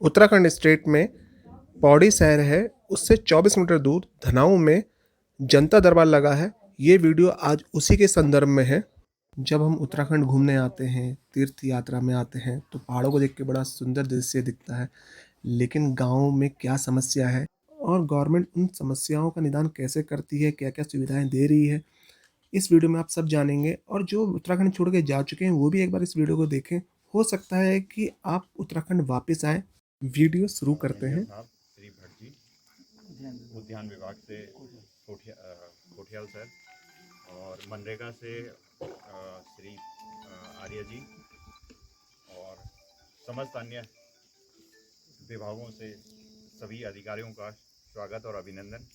Uttarakhand state में पौड़ी शहर है, उससे 24 किलोमीटर दूर धनाऊ में जनता दरबार लगा है। ये वीडियो आज उसी के संदर्भ में है। जब हम उत्तराखंड घूमने आते हैं, तीर्थ यात्रा में आते हैं, तो पहाड़ों को देख के बड़ा सुंदर दृश्य दिखता है। लेकिन गाँव में क्या समस्या है और गवर्नमेंट उन समस्याओं का निदान कैसे करती है, क्या-क्या सुविधाएँ दे रही है, इस वीडियो में आप सब जानेंगे। और जो उत्तराखंड छोड़ के जा चुके हैं, वो भी एक बार इस वीडियो को देखें। हो सकता है कि आप उत्तराखंड वापस आएँ। वीडियो शुरू करते हैं। साहब श्री भट्ट जी उद्यान विभाग से कोठियाल सर और मनरेगा से श्री आर्य जी और समस्त अन्य विभागों से सभी अधिकारियों का स्वागत और अभिनंदन।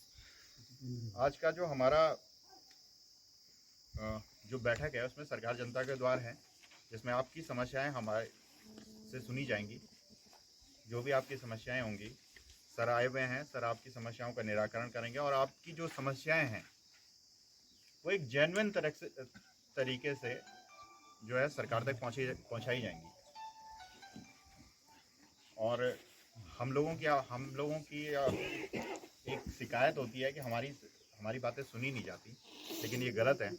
आज का जो हमारा जो बैठक है उसमें सरकार जनता के द्वार है, जिसमें आपकी समस्याएं हमारे से सुनी जाएंगी। जो भी आपकी समस्याएं होंगी, सर आए हुए हैं, सर आपकी समस्याओं का निराकरण करेंगे और आपकी जो समस्याएं हैं वो एक जेन्युइन तरीके से जो है सरकार तक पहुंचाई जाएंगी। और हम लोगों की एक शिकायत होती है कि हमारी बातें सुनी नहीं जाती, लेकिन ये गलत है।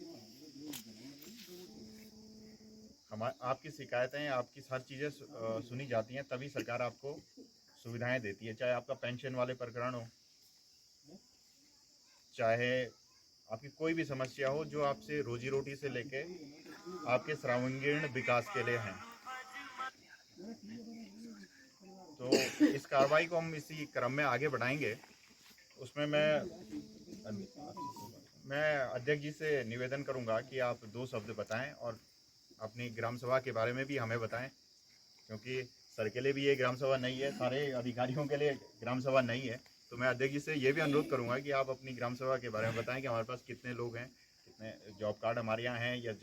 आपकी शिकायतें, आपकी हर चीज़ें सुनी जाती हैं, तभी सरकार आपको सुविधाएं देती है। चाहे आपका पेंशन वाले प्रकरण हो, चाहे आपकी कोई भी समस्या हो जो आपसे रोजी रोटी से लेके आपके सर्वांगीण विकास के लिए हैं। तो इस कार्रवाई को हम इसी क्रम में आगे बढ़ाएंगे। उसमें मैं अध्यक्ष जी से निवेदन करूंगा कि आप 2 शब्द बताएं और अपनी ग्राम सभा के बारे में भी हमें बताएं, क्योंकि सर के लिए भी ये ग्राम सभा नहीं है, सारे अधिकारियों के लिए ग्राम सभा नहीं है। तो मैं अध्यक्ष जी से ये भी अनुरोध करूंगा कि आप अपनी ग्राम सभा के बारे में बताएं कि हमारे पास कितने लोग हैं, कितने जॉब कार्ड हमारे यहाँ हैं, या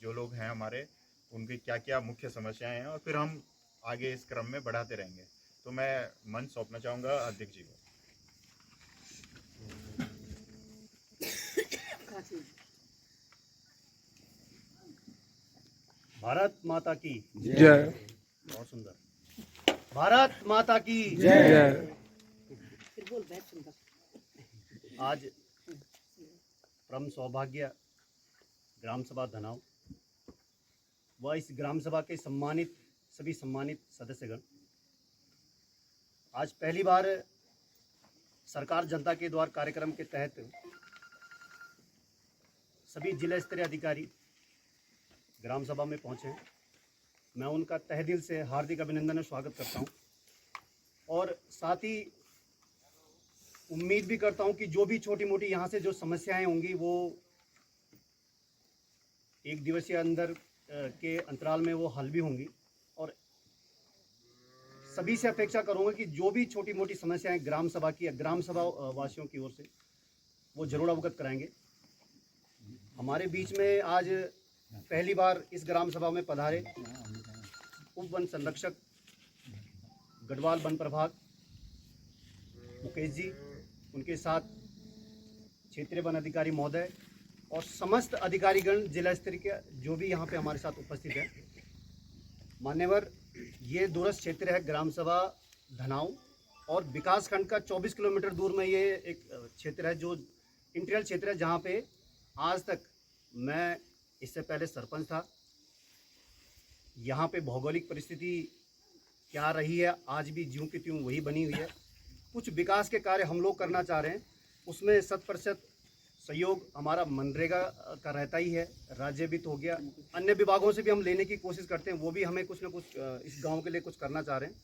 जो लोग हैं हमारे, उनकी क्या क्या मुख्य समस्याएं हैं, और फिर हम आगे इस क्रम में बढ़ाते रहेंगे। तो मैं मंच सौंपना चाहूँगा अध्यक्ष जी को। भारत माता की जय। बहुत सुंदर। भारत माता की जय। आज परम सौभाग्य ग्राम सभा धनाव व इस ग्राम सभा के सभी सम्मानित सदस्यगण, आज पहली बार सरकार जनता के द्वार कार्यक्रम के तहत सभी जिला स्तरीय अधिकारी ग्राम सभा में पहुंचे हैं। मैं उनका तहे दिल से हार्दिक अभिनंदन और स्वागत करता हूं, और साथ ही उम्मीद भी करता हूं कि जो भी छोटी मोटी यहां से जो समस्याएं होंगी वो एक दिवसीय अंदर के अंतराल में वो हल भी होंगी। और सभी से अपेक्षा करूंगा कि जो भी छोटी मोटी समस्याएं ग्राम सभा की या ग्राम सभा वासियों की ओर से वो जरूर अवगत कराएंगे। हमारे बीच में आज पहली बार इस ग्राम सभा में पधारे उप वन संरक्षक गढ़वाल वन प्रभाग मुकेश जी, उनके साथ क्षेत्रीय वन अधिकारी महोदय और समस्त अधिकारीगण जिला स्तरीय के जो भी यहाँ पे हमारे साथ उपस्थित हैं। मान्यवर, ये दूरस्थ क्षेत्र है ग्राम सभा धनाऊ, और विकास खंड का 24 किलोमीटर दूर में ये एक क्षेत्र है जो इंटीरियर क्षेत्र है, जहाँ पे आज तक मैं इससे पहले सरपंच था। यहाँ पे भौगोलिक परिस्थिति क्या रही है, आज भी ज्यों की त्यों वही बनी हुई है। कुछ विकास के कार्य हम लोग करना चाह रहे हैं, उसमें 100% सहयोग हमारा मनरेगा का रहता ही है। राज्य वित्त हो गया, अन्य विभागों से भी हम लेने की कोशिश करते हैं, वो भी हमें कुछ ना कुछ इस गांव के लिए कुछ करना चाह रहे हैं,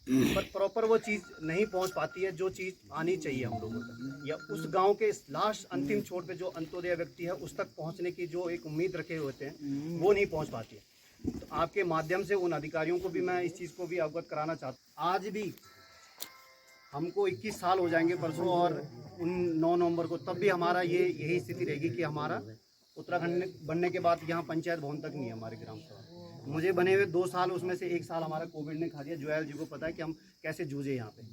पर प्रॉपर वो चीज़ नहीं पहुंच पाती है जो चीज़ आनी चाहिए हम लोगों तक, या उस गांव के लास्ट अंतिम छोर पे जो अंत्योदय व्यक्ति है उस तक पहुंचने की जो एक उम्मीद रखे होते हैं वो नहीं पहुंच पाती है। तो आपके माध्यम से उन अधिकारियों को भी मैं इस चीज़ को भी अवगत कराना चाहता हूँ। आज भी हमको 21 साल हो जाएंगे परसों, और 9 नवंबर को, तब भी हमारा यही स्थिति रहेगी कि हमारा उत्तराखंड बनने के बाद यहाँ पंचायत भवन तक नहीं है हमारे ग्राम सभा। मुझे बने हुए 2 साल, उसमें से 1 साल हमारा कोविड ने खा दिया। जोयल जी को पता है कि हम कैसे जूझे यहाँ पे।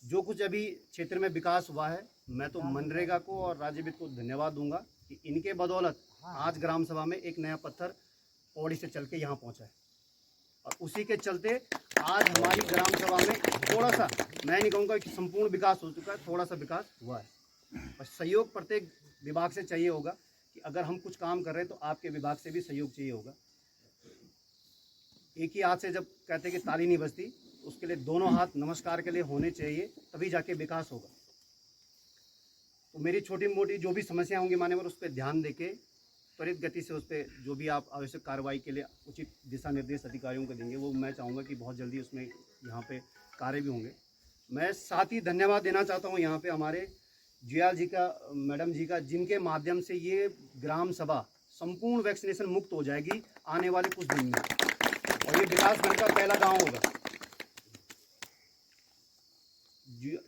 जो कुछ अभी क्षेत्र में विकास हुआ है, मैं तो मनरेगा को और राज्य वित्त को धन्यवाद दूंगा कि इनके बदौलत आज ग्राम सभा में एक नया पत्थर पौड़ी से चल के यहाँ पहुँचा है। और उसी के चलते आज हमारी ग्राम सभा में थोड़ा सा, मैं नहीं कहूँगा कि संपूर्ण विकास हो चुका है, थोड़ा सा विकास हुआ है। बस सहयोग प्रत्येक विभाग से चाहिए होगा कि अगर हम कुछ काम कर रहे हैं तो आपके विभाग से भी सहयोग चाहिए होगा। एक ही हाथ से जब कहते हैं कि ताली नहीं बजती, उसके लिए दोनों हाथ नमस्कार के लिए होने चाहिए, तभी जाके विकास होगा। तो मेरी छोटी मोटी जो भी समस्या होंगी मान्यवर, उस पर ध्यान देके त्वरित गति से उस पर जो भी आप आवश्यक कार्रवाई के लिए उचित दिशा निर्देश अधिकारियों को देंगे, वो मैं चाहूँगा कि बहुत जल्दी उसमें यहाँ पे कार्य भी होंगे। मैं साथ ही धन्यवाद देना चाहता हूँ यहाँ पे हमारे जुयाल जी का, मैडम जी का, जिनके माध्यम से ये ग्राम सभा संपूर्ण वैक्सीनेशन मुक्त हो जाएगी आने वाले कुछ दिन में, और ये विकासखंड का पहला गाँव होगा।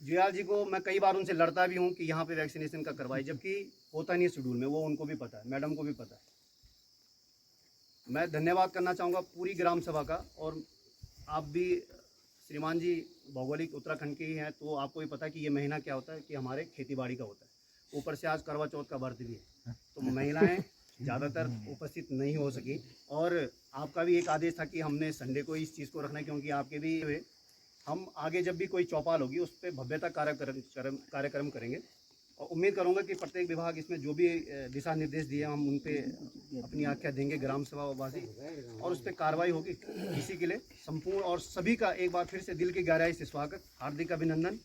जुयाल जी को मैं कई बार उनसे लड़ता भी हूँ कि यहाँ पे वैक्सीनेशन का करवाई, जबकि होता नहीं है शेड्यूल में, वो उनको भी पता है, मैडम को भी पता है। मैं धन्यवाद करना चाहूँगा पूरी ग्राम सभा का, और आप भी श्रीमान जी भौगोलिक उत्तराखंड के ही हैं, तो आपको भी पता है कि ये महीना क्या होता है, कि हमारे खेतीबाड़ी का होता है। ऊपर से आज करवा चौथ का व्रत भी है, तो महिलाएँ ज़्यादातर उपस्थित नहीं हो सकी, और आपका भी एक आदेश था कि हमने संडे को इस चीज़ को रखना है, क्योंकि आपके भी हम आगे जब भी कोई चौपाल होगी उस पर भव्यता कार्यक्रम करेंगे, और उम्मीद करूंगा कि प्रत्येक विभाग इसमें जो भी दिशा निर्देश दिए हम उन पे अपनी आख्या देंगे ग्राम सभा वासी, और उस पर कार्रवाई होगी। इसी के लिए संपूर्ण और सभी का एक बार फिर से दिल की गहराई से स्वागत, हार्दिक अभिनंदन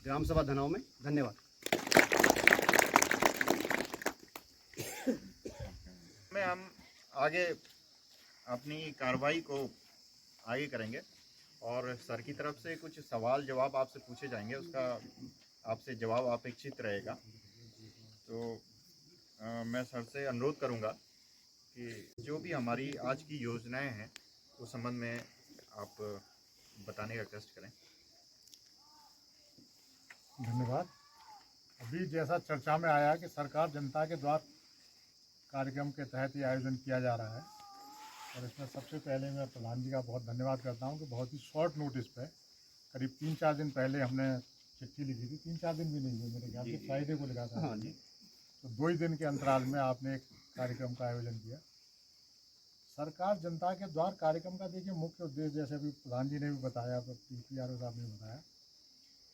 ग्राम सभा धनाव में। धन्यवाद। में हम आगे अपनी कार्रवाई को आगे करेंगे, और सर की तरफ से कुछ सवाल जवाब आपसे पूछे जाएंगे, उसका आपसे जवाब अपेक्षित रहेगा। तो मैं सर से अनुरोध करूंगा कि जो भी हमारी आज की योजनाएं हैं उस संबंध में आप बताने का कष्ट करें। धन्यवाद। अभी जैसा चर्चा में आया कि सरकार जनता के द्वार कार्यक्रम के तहत ये आयोजन किया जा रहा है, और इसमें सबसे पहले मैं प्रधान जी का बहुत धन्यवाद करता हूं कि बहुत ही शॉर्ट नोटिस पे, करीब 3-4 दिन पहले हमने चिट्ठी लिखी थी, 3-4 दिन भी नहीं हुए मेरे ख्याल से, फ्राइडे को लिखा था। हाँ जी। तो 2 ही दिन के अंतराल में आपने एक कार्यक्रम का आयोजन किया। सरकार जनता के द्वार कार्यक्रम का देखिए मुख्य उद्देश्य, जैसे अभी प्रधान जी ने भी बताया, PRO साहब ने बताया,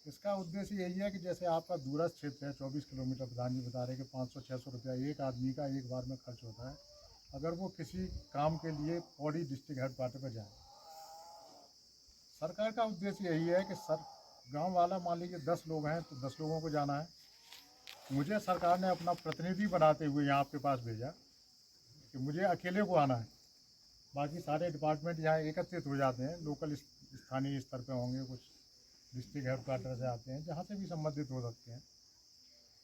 इसका उद्देश्य यही है कि जैसे आपका दूरस्थ क्षेत्र है 24 किलोमीटर, प्रधान जी बता रहे हैं कि 500-600 रुपया एक आदमी का एक बार में खर्च होता है अगर वो किसी काम के लिए पौड़ी डिस्ट्रिक्ट हेडक्वार्टर पर जाए। सरकार का उद्देश्य यही है कि गांव वाला मान लीजिए 10 लोग हैं तो 10 लोगों को जाना है। मुझे सरकार ने अपना प्रतिनिधि बनाते हुए यहाँ आपके पास भेजा कि मुझे अकेले को आना है, बाकी सारे डिपार्टमेंट यहाँ एकत्रित हो जाते हैं, लोकल स्थानीय स्तर पे होंगे, कुछ डिस्ट्रिक्ट हेडक्वार्टर से आते हैं, जहाँ से भी संबंधित हो सकते हैं।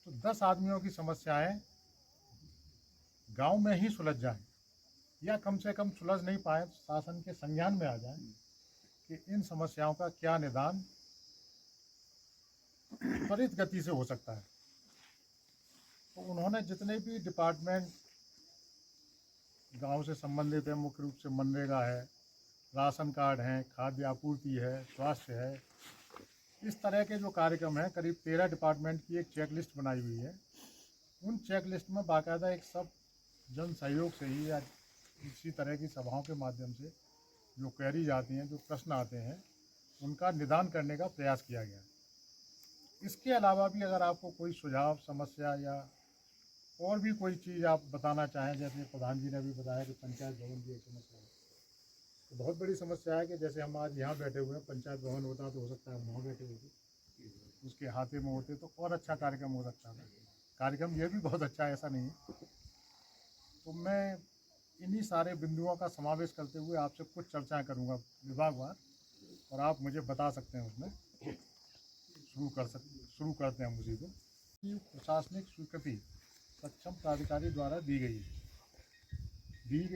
तो 10 आदमियों की समस्याएं गांव में ही सुलझ जाएं, या कम से कम सुलझ नहीं पाए तो शासन के संज्ञान में आ जाए कि इन समस्याओं का क्या निदान त्वरित गति से हो सकता है। तो उन्होंने जितने भी डिपार्टमेंट गांव से संबंधित है, मुख्य रूप से मनरेगा है, राशन कार्ड हैं, खाद्य आपूर्ति है, स्वास्थ्य है, इस तरह के जो कार्यक्रम हैं, करीब 13 डिपार्टमेंट की एक चेकलिस्ट बनाई हुई है। उन चेकलिस्ट में बाकायदा एक सब जन सहयोग से ही या इसी तरह की सभाओं के माध्यम से जो क्वेरी जाती हैं, जो प्रश्न आते हैं, उनका निदान करने का प्रयास किया गया। इसके अलावा भी अगर आपको कोई सुझाव, समस्या या और भी कोई चीज़ आप बताना चाहें, जैसे प्रधान जी ने भी बताया कि पंचायत भवन की एक समस्या है, तो बहुत बड़ी समस्या है कि जैसे हम आज यहाँ बैठे हुए हैं, पंचायत भवन होता तो हो सकता है हम वहाँ बैठे होते, उसके हाथे में होते तो और अच्छा कार्यक्रम हो सकता था। कार्यक्रम ये भी बहुत अच्छा है, ऐसा नहीं है। तो मैं इन्हीं सारे बिंदुओं का समावेश करते हुए आपसे कुछ चर्चाएं करूंगा विभागवार, और आप मुझे बता सकते हैं उसमें शुरू करते हैं उसी को। कि प्रशासनिक स्वीकृति सक्षम प्राधिकारी द्वारा दी गई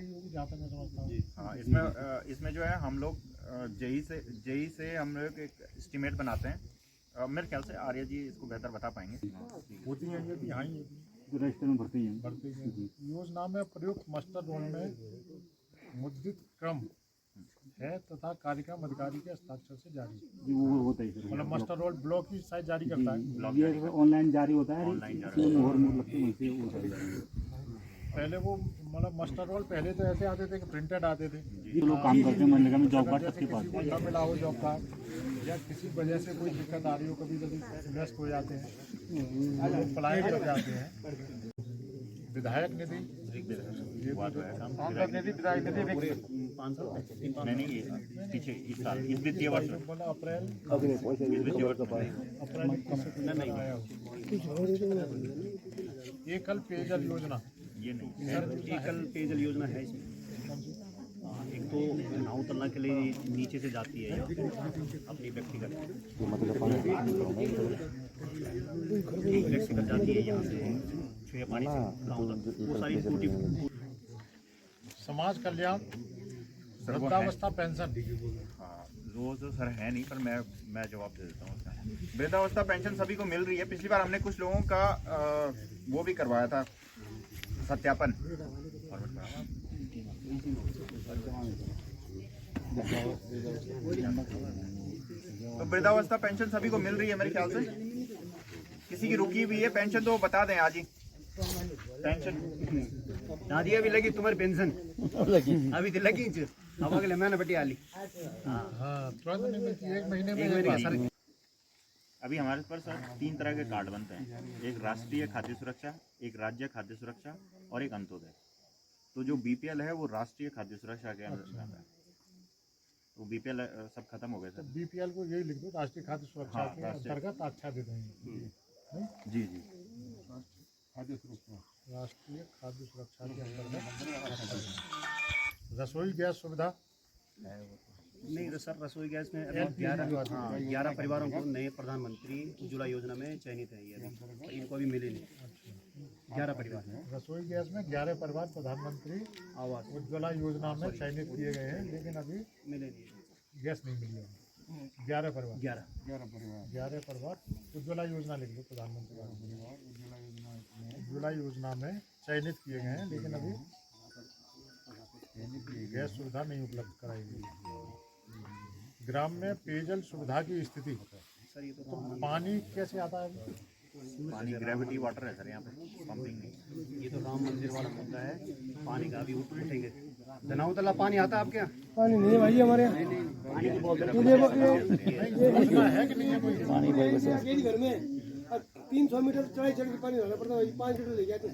होगी, जहाँ तक मैं समझता हूँ। हाँ, इसमें जो है हम लोग जेई से हम लोग एक एस्टीमेट बनाते हैं। मेरे ख्याल से आर्य जी इसको बेहतर बता पाएंगे। होती हैं ये भी, हाँ ये भी रजिस्टर में भरती हैं। योजना में प्रयुक्त मास्टर रोल में मुद्रित क्रम है तथा कार्यक्रम अधिकारी के हस्ताक्षर से जारी, वो होता है सर, मतलब मास्टर रोल ब्लॉक ही शायद जारी करता है। ये ऑनलाइन जारी होता है, और मोहर लगती है, पहले वो मतलब मस्टर्ड रोल पहले तो ऐसे आते थे कि प्रिंटेड आते थे। जो लोग काम करते हैं मनरेगा में जॉब कार्ड सबके पास है। पता मिला हो जॉब कार्ड या किसी वजह से कोई दिक्कत आ रही हो, कभी कभी व्यस्त हो जाते हैं, लोग पलायन कर जाते हैं। विधायक निधि, सांसद निधि, विधायक निधि 500 नहीं ये पीछे इस साल इस वित्तीय वर्ष में बोला अप्रैल इस वित्तीय वर्ष में आया हो। एकल पेयजल योजना, ये नहीं सर एकल पेयजल योजना है इसमें। एक तो नाव तल्ला के लिए नीचे से जाती है अपनी व्यक्तिगत जाती है यहाँ से छुए पानी से गाँव तक, वो सारी टूटी। समाज कल्याण, वृद्धावस्था पेंशन। हाँ वो तो सर है नहीं, पर मैं जवाब दे देता हूँ उसका। वृद्धावस्था पेंशन सभी को मिल रही है। पिछली बार हमने कुछ लोगों का वो भी करवाया था सत्यापन। तो वृद्धावस्था पेंशन सभी को मिल रही है मेरे ख्याल से। किसी की रुकी हुई है पेंशन तो वो बता दें आज ही। पेंशन दादी अभी लगी तुम्हारी पेंशन अभी तो लगी अब अगले महीने बटी आली। हाँ तुरंत नहीं मिलती, एक महीने में एक महीने का सर। अभी हमारे पास सर 3 तरह के कार्ड बनते हैं, एक राष्ट्रीय खाद्य सुरक्षा, एक राज्य खाद्य सुरक्षा और एक अंत्योदय। तो जो बीपीएल है वो राष्ट्रीय खाद्य सुरक्षा के अंदर आता है। तो बीपीएल सब खत्म हो गए सर। बीपीएल को यही लिख दो, राष्ट्रीय खाद्य सुरक्षा हाँ, के राष्ट्रीय। अंतर्गत अच्छा दे देंगे। जी जी राष्ट्रीय खाद्य सुरक्षा के अंतर्गत रसोई गैस सुविधा। नहीं तो सर रसोई गैस में अभी 11 परिवारों को नए प्रधानमंत्री उज्ज्वला योजना में चयनित है ये अभी, तो इनको अभी मिले नहीं 11 परिवार। रसोई गैस में 11 परिवार प्रधानमंत्री आवास उज्ज्वला योजना में चयनित किए गए हैं, लेकिन अभी मिले नहीं गैस नहीं मिली है। 11 परिवार 11 परिवार उज्ज्वला योजना लिख लो, प्रधानमंत्री उज्ज्वला योजना में चयनित किए गए हैं, लेकिन अभी गैस सुविधा नहीं उपलब्ध कराई गई। ग्राम में पेयजल सुविधा की स्थिति, सर ये तो पानी कैसे आता है? पानी ग्रेविटी वाटर है सर यहाँ पे, पंपिंग नहीं। ये तो राम मंदिर वाला मुद्दा है, पानी का अभी उठेंगे। धनाऊ तला पानी आता है आपके यहाँ? पानी नहीं है भाई हमारे यहाँ। पानी की बहुत योजना है कि नहीं है कोई? अकेले घर में 300 मीटर चढ़ाई चढ़ के पानी लाना पड़ता है, 5 लीटर ले गया तो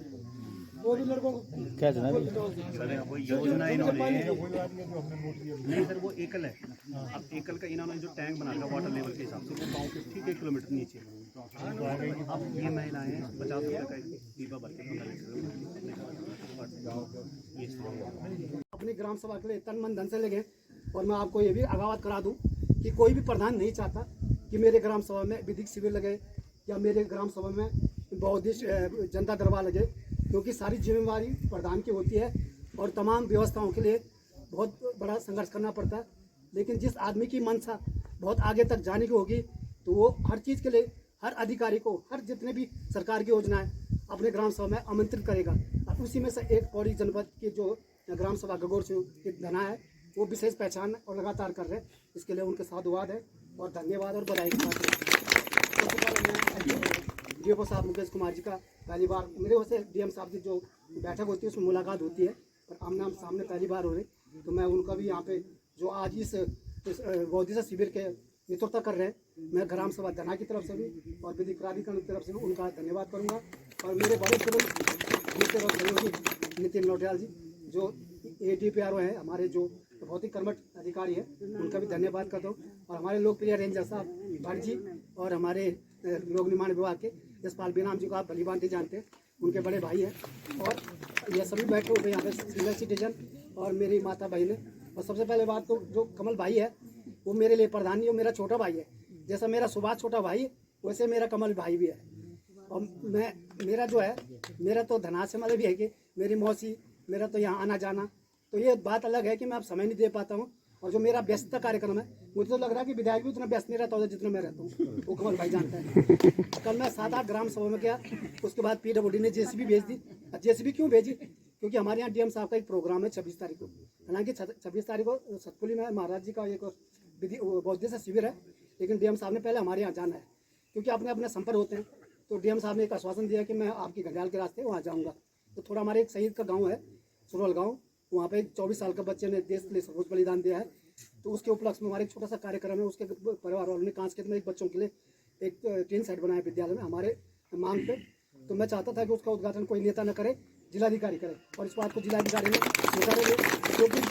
वो भी लड़कों को सर वो योजना इन्होंने वही बात है जो हमने नोट किया। नहीं सर वो एकल है। अब एकल का इन्होंने जो टैंक बना रखा वाटर लेवल के हिसाब से वो गाँव के ठीक 1 किलोमीटर नीचे। अब ये महिलाएं 50 रुपये का दीपा भर के अपनी ग्राम सभा के लिए तन मन धन से लगे। और मैं आपको ये भी अवगत करा दूं कि कोई भी प्रधान नहीं चाहता कि मेरे ग्राम सभा में विधिक शिविर लगे या मेरे ग्राम सभा में बौद्धिस्ट जनता दरबार लगे, क्योंकि सारी जिम्मेवारी प्रधान की होती है और तमाम व्यवस्थाओं के लिए बहुत बड़ा संघर्ष करना पड़ता है। लेकिन जिस आदमी की मंशा बहुत आगे तक जाने की होगी तो वो हर चीज़ के लिए हर अधिकारी को हर जितने भी सरकार की योजनाएं अपने ग्राम सभा में आमंत्रित करेगा। और उसी में से एक पौड़ी जनपद की जो ग्राम सभा गगोर की धना है वो विशेष पहचान और लगातार कर रहे हैं। इसके लिए उनके साधुवाद है और धन्यवाद और बधाई के साथ डीएफओ साहब मुकेश कुमार जी का पहली बार मेरे वैसे डीएम साहब की जो बैठक होती है उसमें मुलाकात होती है, पर आमने सामने पहली बार हो रही, तो मैं उनका भी यहाँ पे जो आज इस बौद्धिस्ट शिविर के नेतृत्व कर रहे हैं, मैं ग्राम सभा धना की तरफ से भी और विधि प्राधिकरण की तरफ से भी उनका धन्यवाद करूँगा। और मेरे बड़े सहयोगी नितिन नौटियाल जी जो ADPRO हैं, हमारे जो भौतिक कर्मठ अधिकारी है, उनका भी धन्यवाद करता हूँ। और हमारे लोकप्रिय रेंजर साहब भट्ट जी और हमारे लोक निर्माण विभाग के यशपाल बेनाम जी को आप भली भांति जानते हैं, उनके बड़े भाई हैं। और ये सभी बैठे हुए यहाँ पे सीनियर सिटीजन और मेरी माता बहन है। और सबसे पहले बात तो जो कमल भाई है वो मेरे लिए प्रधान नहीं, वो मेरा छोटा भाई है। जैसा मेरा सुभाष छोटा भाई है वैसे मेरा कमल भाई भी है। और मेरा जो है मेरा तो धना से मतलब भी है कि मेरी मौसी मेरा तो यहाँ आना जाना, तो ये बात अलग है कि मैं अब समय नहीं दे पाता हूँ। और जो मेरा व्यस्तता कार्यक्रम है मुझे तो लग रहा है कि विधायक भी उतना व्यस्त नहीं रहता होता जितना मैं रहता हूँ, वो कमल भाई जानता है। कल मैं 7-8 ग्राम सभा में गया, उसके बाद PWD ने JCB भेज दी। JCB क्यों भेजी? क्योंकि हमारे यहाँ DM साहब का एक प्रोग्राम है 26 तारीख को। हालांकि 26 तारीख को सतपुली में महाराज जी का एक विधि बौद्धिस्ट शिविर है, लेकिन DM साहब ने पहले हमारे यहाँ जाना है, क्योंकि अपने अपने संपर्क होते हैं। तो DM साहब ने एक आश्वासन दिया कि मैं आपकी घड़ियाल के रास्ते वहाँ जाऊँगा, तो थोड़ा हमारे एक शहीद का गाँव है सुरवल गाँव, वहाँ पे एक 24 साल का बच्चे ने देश के लिए सर्वोच्च बलिदान दिया है। तो उसके उपलक्ष्य में हमारे एक छोटा सा कार्यक्रम है, उसके परिवार वालों ने कांस्केत में एक बच्चों के लिए एक टीन सेट बनाया विद्यालय में हमारे मांग पे। तो मैं चाहता था कि उसका उद्घाटन कोई नेता न करे, जिलाधिकारी करे, और इस बात को जिलाधिकारी ने स्वीकार ले, क्योंकि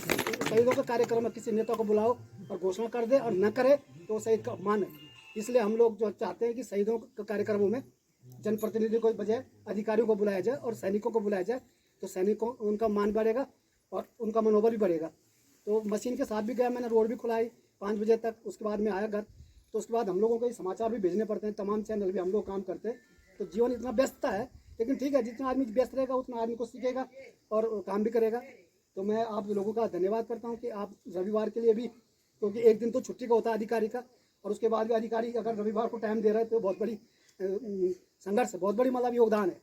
शहीदों के कार्यक्रम में किसी नेता को बुलाओ और घोषणा कर दे और न करे तो शहीद का अपमान है। इसलिए हम लोग जो चाहते हैं कि शहीदों के कार्यक्रमों में जनप्रतिनिधि को बजाय अधिकारियों को बुलाया जाए और सैनिकों को बुलाया जाए, तो सैनिकों उनका मान बढ़ेगा और उनका मनोबल भी बढ़ेगा। तो मशीन के साथ भी गया, मैंने रोड भी खुलाई 5 बजे तक, उसके बाद में आया घर। तो उसके बाद हम लोगों को समाचार भी भेजने पड़ते हैं, तमाम चैनल भी हम लोग काम करते हैं। तो जीवन इतना व्यस्तता है, लेकिन ठीक है, जितना आदमी व्यस्त रहेगा उतना आदमी को सीखेगा और काम भी करेगा। तो मैं आप लोगों का धन्यवाद करता हूँ कि आप रविवार के लिए भी, क्योंकि एक दिन तो छुट्टी का होता है अधिकारी का, और उसके बाद भी अधिकारी अगर रविवार को टाइम दे रहे हैं तो बहुत बड़ी संघर्ष है, बहुत बड़ी मतलब योगदान है।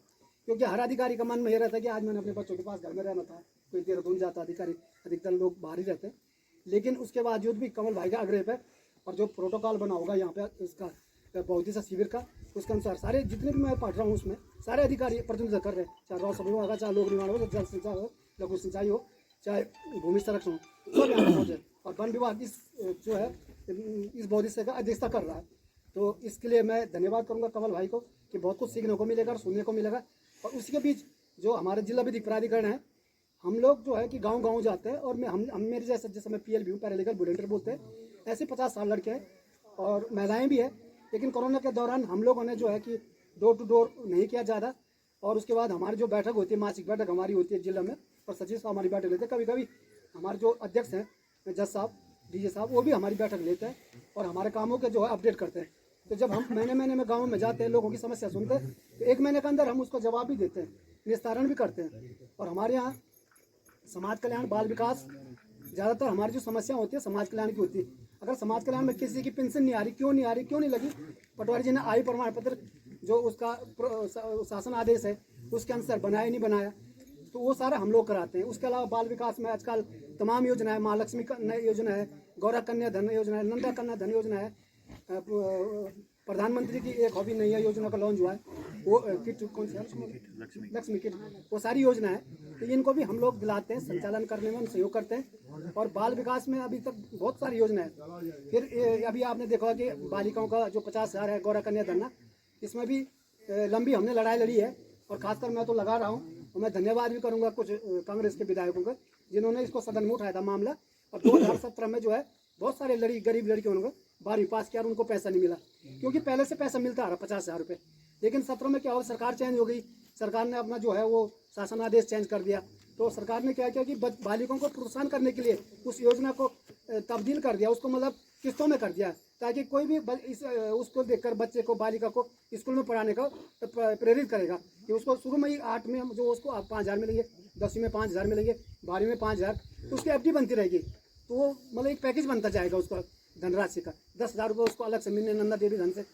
क्योंकि हर अधिकारी का मन में ये रहता है कि आज मैंने अपने बच्चों के पास घर में रहना था, कोई देहरादून जाता अधिकारी, अधिकतर लोग बाहर ही रहते हैं। लेकिन उसके बावजूद भी कमल भाई का आग्रह पे और जो प्रोटोकॉल बना होगा यहाँ पे इसका बौद्धिक शिविर का, उसके अनुसार सारे जितने भी मैं पढ़ रहा हूँ उसमें सारे अधिकारी प्रतिनिधित्व कर रहे हैं, चाहे रॉ सभी होगा, चाहे लोक निर्माण हो, जल सिंचाई हो, लघु सिंचाई हो, चाहे भूमि संरक्षण हो, सब यहाँ पहुँचे। और वन विभाग इस जो है इस बौद्धिक का अध्यक्षता कर रहा है। तो इसके लिए मैं धन्यवाद करूँगा कमल भाई को कि बहुत कुछ सीखने को मिलेगा और सुनने को मिलेगा। और उसी के बीच जो हमारे जिला विधिक प्राधिकरण है, हम लोग जो है कि गांव-गांव जाते हैं और हम मेरे जैसे मैं PLB हूँ, पैरालीगल वॉलंटियर बोलते हैं, ऐसे 50 साल लड़के हैं और महिलाएं भी है। लेकिन कोरोना के दौरान हम लोगों ने जो है कि डोर टू डोर नहीं किया ज़्यादा, और उसके बाद हमारी जो बैठक होती है, मासिक बैठक हमारी होती है जिला में, और सचिव साहब हमारी बैठक लेते हैं। कभी कभी हमारे जो अध्यक्ष हैं जज साहब, DJ साहब, वो भी हमारी बैठक लेते हैं और हमारे कामों के जो है अपडेट करते हैं। तो जब हम महीने में गाँव में जाते हैं, लोगों की समस्या सुनते हैं, तो 1 महीने के अंदर हम उसका जवाब भी देते हैं, निस्तारण भी करते हैं। और हमारे यहाँ समाज कल्याण, बाल विकास, ज़्यादातर हमारी जो समस्या होती है समाज कल्याण की होती है। अगर समाज कल्याण में किसी की पेंशन नहीं आ रही, क्यों नहीं आ रही, क्यों नहीं लगी, पटवारी जी ने आयु प्रमाण पत्र जो उसका शासन आदेश है उसके अनुसार बनाया नहीं बनाया, तो वो सारा हम लोग कराते हैं। उसके अलावा बाल विकास में आजकल तमाम योजना है, महालक्ष्मी योजना है, गौरव कन्या धन योजना है, नंदा कन्या धन योजना है, प्रधानमंत्री की एक हॉबी नई योजना का लॉन्च हुआ है, वो किट कौन सी है, लक्ष्मी किट, वो सारी योजना है। तो इनको भी हम लोग दिलाते हैं, संचालन करने में हम सहयोग करते हैं। और बाल विकास में अभी तक बहुत सारी योजना है। फिर अभी आपने देखा कि बालिकाओं का जो 50,000 है गौरव कन्या धन, इसमें भी लंबी हमने लड़ाई लड़ी है, और खासकर मैं तो लगा रहा हूँ। और मैं धन्यवाद भी करूँगा कुछ कांग्रेस के विधायकों का, जिन्होंने इसको सदन में उठाया था मामला। और 2017 में जो है बहुत सारे गरीब लड़कियों ने 12वीं पास किया और उनको पैसा नहीं मिला, क्योंकि पहले से पैसा मिलता आ रहा 50,000 रुपये। लेकिन 17 में क्या हुआ, सरकार चेंज हो गई, सरकार ने अपना जो है वो शासन आदेश चेंज कर दिया। तो सरकार ने क्या किया कि बालिकाओं को प्रोत्साहन करने के लिए उस योजना को तब्दील कर दिया, उसको मतलब किस्तों में कर दिया, ताकि कोई भी उसको देखकर बच्चे को, बालिका को स्कूल में पढ़ाने का प्रेरित करेगा कि उसको शुरू में ही 8 में जो उसको 5,000 मिलेंगे, 10वीं में 5,000 मिलेंगे, 12वीं में 5,000, तो उसकी FD बनती रहेगी। तो वो मतलब एक पैकेज बनता जाएगा उसका धनराशि का, 10,000 रुपये उसको अलग से मिलने नंदा देवी धन से।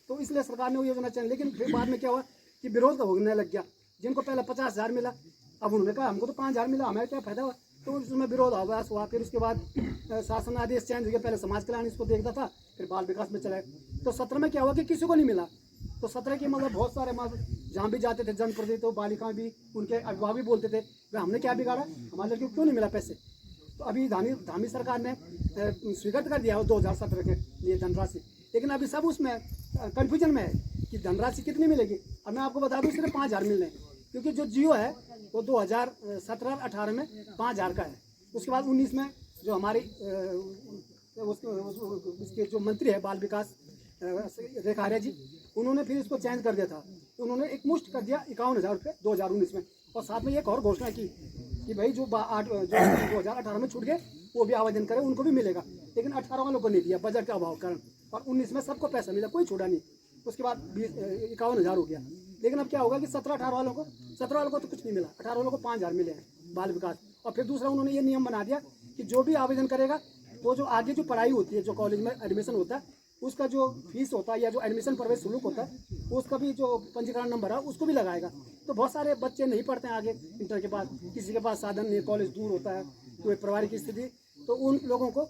तो इसलिए सरकार ने वो योजना चली। लेकिन फिर बाद में क्या हुआ कि विरोध होने लग गया, जिनको पहले 50,000 मिला, अब उन्होंने कहा हमको तो 5,000 मिला, हमें क्या फायदा हुआ, तो उसमें विरोध आवास हुआ। फिर उसके बाद शासन आदेश चेंज हो गया, पहले समाज कल्याण इसको देखता था, फिर बाल विकास में चला। तो 17 में क्या हुआ कि किसी को नहीं मिला। तो 17 के मतलब बहुत सारे जहाँ भी जाते थे जनप्रतिनिधि, तो बालिकाएं भी, उनके अभिभावक भी बोलते थे भाई हमने क्या बिगाड़ा, हमारे लड़कियों को क्यों नहीं मिला पैसे। तो अभी धामी सरकार ने स्वीकृत कर दिया 2017 के लिए धनराशि, लेकिन अभी सब उसमें कन्फ्यूजन में है कि धनराशि कितनी मिलेगी। अब मैं आपको बता दूँ सिर्फ 5,000 मिलने, क्योंकि जो जियो है वो 2017-18 में 5,000 का है। उसके बाद 19 में जो हमारी इसके जो मंत्री है बाल विकास रेखा आर्या जी, उन्होंने फिर इसको चेंज कर दिया था। तो उन्होंने एक मुश्त कर दिया 51,000 रुपये 2019 में, और साथ में एक और घोषणा की कि भाई जो 2018 में छूट गए वो भी आवेदन करें, उनको भी मिलेगा। लेकिन 18 वालों को नहीं दिया बजट के अभाव कारण, और 19 में सबको पैसा मिला, कोई छूटा नहीं। उसके बाद 51,000 हो गया। लेकिन अब क्या होगा कि 17-18 वालों को तो कुछ नहीं मिला, 18 वालों को 5,000 मिले हैं बाल विकास। और फिर दूसरा उन्होंने ये नियम बना दिया कि जो भी आवेदन करेगा वो जो आगे जो पढ़ाई होती है, जो कॉलेज में एडमिशन होता है, उसका जो फीस होता है या जो एडमिशन प्रवेश शुल्क होता है, उसका भी जो पंजीकरण नंबर है उसको भी लगाएगा। तो बहुत सारे बच्चे नहीं पढ़ते हैं आगे इंटर के बाद, किसी के पास साधन नहीं, कॉलेज दूर होता है, कोई पारिवारिक स्थिति, तो उन लोगों को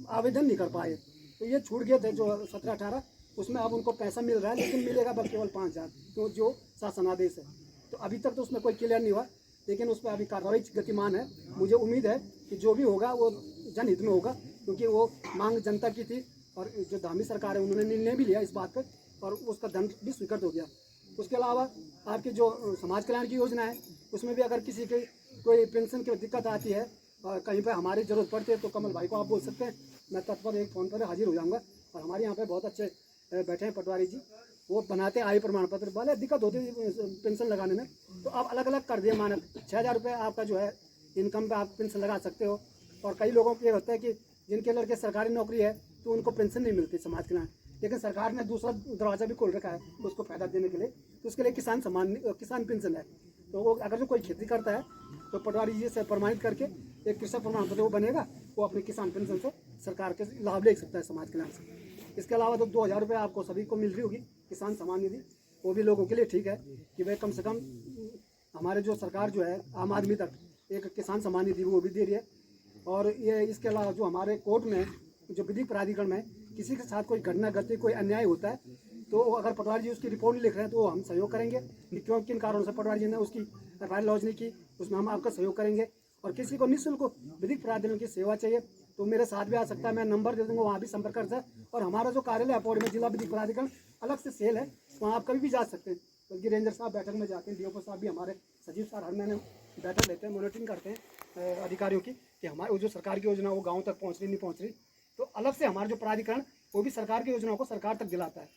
आवेदन नहीं कर पाए। तो ये छूट गए थे जो 17-18, उसमें अब उनको पैसा मिल रहा है, लेकिन मिलेगा बस केवल 5,000, तो जो शासन आदेश है। तो अभी तक तो उसमें कोई क्लियर नहीं हुआ, लेकिन उस पर अभी कार्रवाई गतिमान है। मुझे उम्मीद है कि जो भी होगा वो जनहित में होगा, क्योंकि वो मांग जनता की थी और जो धामी सरकार है उन्होंने निर्णय भी लिया इस बात पर और उसका दंड भी स्वीकृत हो गया। उसके अलावा आपकी जो समाज कल्याण की योजना है उसमें भी अगर किसी के कोई पेंशन की दिक्कत आती है और कहीं पर हमारी ज़रूरत पड़ती है तो कमल भाई को आप बोल सकते हैं, मैं तत्पर एक फ़ोन पर हाजिर हो जाऊँगा। और हमारे यहाँ पे बहुत अच्छे बैठे हैं पटवारी जी, वो बनाते हैं आय प्रमाण पत्र। भले दिक्कत होती है पेंशन लगाने में, तो आप अलग अलग कर दिए मानक 6,000 रुपये आपका जो है इनकम पे आप पेंशन लगा सकते हो। और कई लोगों को ये होता है कि जिनके लड़के सरकारी नौकरी है तो उनको पेंशन नहीं मिलती समाज कल्याण, लेकिन सरकार ने दूसरा दरवाज़ा भी खोल रखा है उसको फ़ायदा देने के लिए, तो उसके लिए किसान पेंशन है। तो वो अगर जो कोई खेती करता है तो पटवारी जी से प्रमाणित करके एक कृषक प्रमाण पत्र वो बनेगा, वो अपने किसान पेंशन से सरकार के लाभ ले सकता है समाज कल्याण से। इसके अलावा तो 2,000 रुपये आपको सभी को मिल रही होगी किसान सम्मान निधि, वो भी लोगों के लिए ठीक है कि भाई कम से कम हमारे जो सरकार जो है आम आदमी तक एक किसान सम्मान निधि वो भी दे रही है। और ये इसके अलावा जो हमारे कोर्ट में जो विधिक प्राधिकरण में किसी के साथ कोई घटना घटती कोई अन्याय होता है तो अगर पटवारी जी उसकी रिपोर्ट नहीं लिख रहे हैं तो हम सहयोग करेंगे, क्यों किन कारणों से पटवारी जी ने उसकी एफआईआर लॉन्च नहीं की उसमें हम आपका सहयोग करेंगे। और किसी को निःशुल्क विधिक प्राधिकरण की सेवा चाहिए तो मेरे साथ भी आ सकता है, मैं नंबर दे दूंगा, वहाँ भी संपर्क कर सकते हैं। और हमारा जो कार्यालय है पौड़ी में जिला विधिक प्राधिकरण अलग से सेल है, वहाँ आप कभी भी जा सकते हैं। बल्कि रेंजर साहब बैठक में जाते हैं, डीओपी साहब भी हमारे सचिव साहब हर महीने बैठक लेते हैं, मॉनिटरिंग करते हैं अधिकारियों की कि हमारे वो जो सरकार की योजना वो गाँव तक पहुँच रही नहीं पहुँच रही। तो अलग से हमारा जो प्राधिकरण वो भी सरकार की योजनाओं को सरकार तक दिलाता है,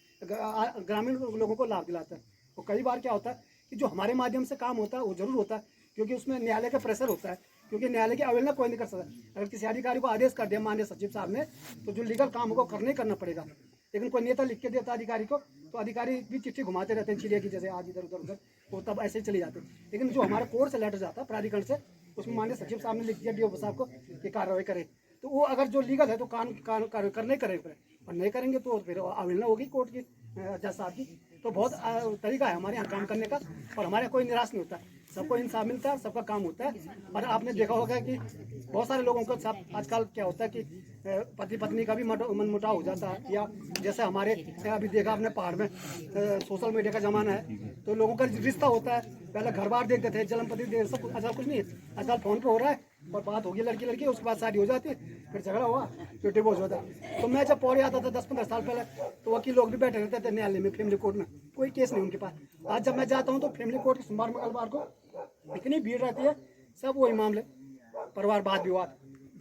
ग्रामीण लोगों को लाभ दिलाता है। तो कई बार क्या होता है कि जो हमारे माध्यम से काम होता है वो जरूर होता है, क्योंकि उसमें न्यायालय का प्रेशर होता है, क्योंकि न्यायालय की अवहेलना कोई नहीं कर सकता। अगर किसी अधिकारी को आदेश कर दिया माननीय सचिव साहब ने तो जो लीगल काम होगा करने करना पड़ेगा, लेकिन कोई नेता लिख के देता अधिकारी को तो अधिकारी भी चिट्ठी घुमाते रहते हैं चिड़िया की जैसे, आज इधर उधर वो तब ऐसे ही चले जाते हैं। लेकिन जो हमारा कोर्ट से लेटर जाता है प्राधिकरण से उसमें माननीय सचिव साहब ने लिख दिया डीओपी साहब को कि कार्रवाई करे, तो वो अगर जो लीगल है तो काम करने करेंगे और नहीं करेंगे तो फिर अवहेलना होगी कोर्ट की जज साहब की। तो बहुत तरीका है हमारे यहाँ काम करने का और हमारे यहाँ कोई निराश नहीं होता है, सबको इंसाफ मिलता है, सबका काम होता है। और आपने देखा होगा कि बहुत सारे लोगों को सब आजकल क्या होता है कि पति पत्नी का भी मनमुटाव हो जाता है, या जैसे हमारे अभी देखा आपने पहाड़ में सोशल मीडिया का ज़माना है तो लोगों का रिश्ता होता है, पहले घर बार देखते थे जन्मपति दे सब कुछ, आजकल कुछ नहीं है, आजकल फ़ोन पे हो रहा है और बात होगी लड़की उसके बाद शादी हो जाती है, फिर झगड़ा हुआ फिर डिवोर्स होता है। तो मैं जब पौड़ी आता था 10-15 साल पहले तो वकील लोग भी बैठे रहते थे न्यायालय में, फैमिली कोर्ट में कोई केस नहीं उनके पास। आज जब मैं जाता हूँ तो फैमिली कोर्ट की सोमवार मंगलवार को इतनी भीड़ रहती है, सब वही मामले परिवार वाद विवाद।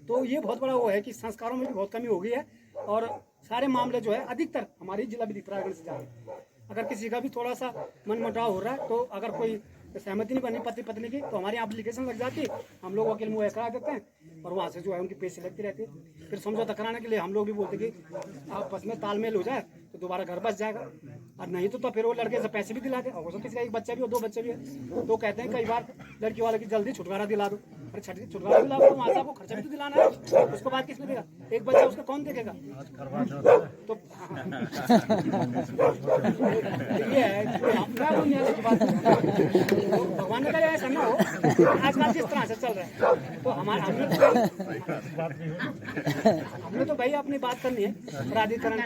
तो ये बहुत बड़ा वो है कि संस्कारों में भी बहुत कमी हो गई है और सारे मामले जो है अधिकतर हमारी जिला विधिक प्राधिकरण से जा रहे हैं। अगर किसी का भी थोड़ा सा मनमुटाव हो रहा है तो अगर कोई सहमति नहीं बनी पति पत्नी की तो हमारी एप्लीकेशन लग जाती है, हम लोग वकील मुहैया करा देते हैं और वहाँ से जो है उनकी पैसे लगती रहती है। फिर समझौता कराने के लिए हम लोग भी बोलते कि आपस में तालमेल हो जाए तो दोबारा घर बस जाएगा, और नहीं तो फिर वो लड़के से पैसे भी दिला दे। और किसी का एक बच्चा भी हो 2 बच्चे भी है तो कहते हैं कई बार लड़की वाले की जल्दी छुटकारा दिला दो, अरे छुटकारा दिला दो वहाँ से आपको खर्चा भी तो दिलाना है, उसके बाद किसमें देगा, एक बच्चा उसका कौन देखेगा। तो ये है भगवान ने ऐसा ना हो, आजकल जिस तरह से चल रहा है तो हमने तो भाई अपनी बात करनी है प्राधिकरण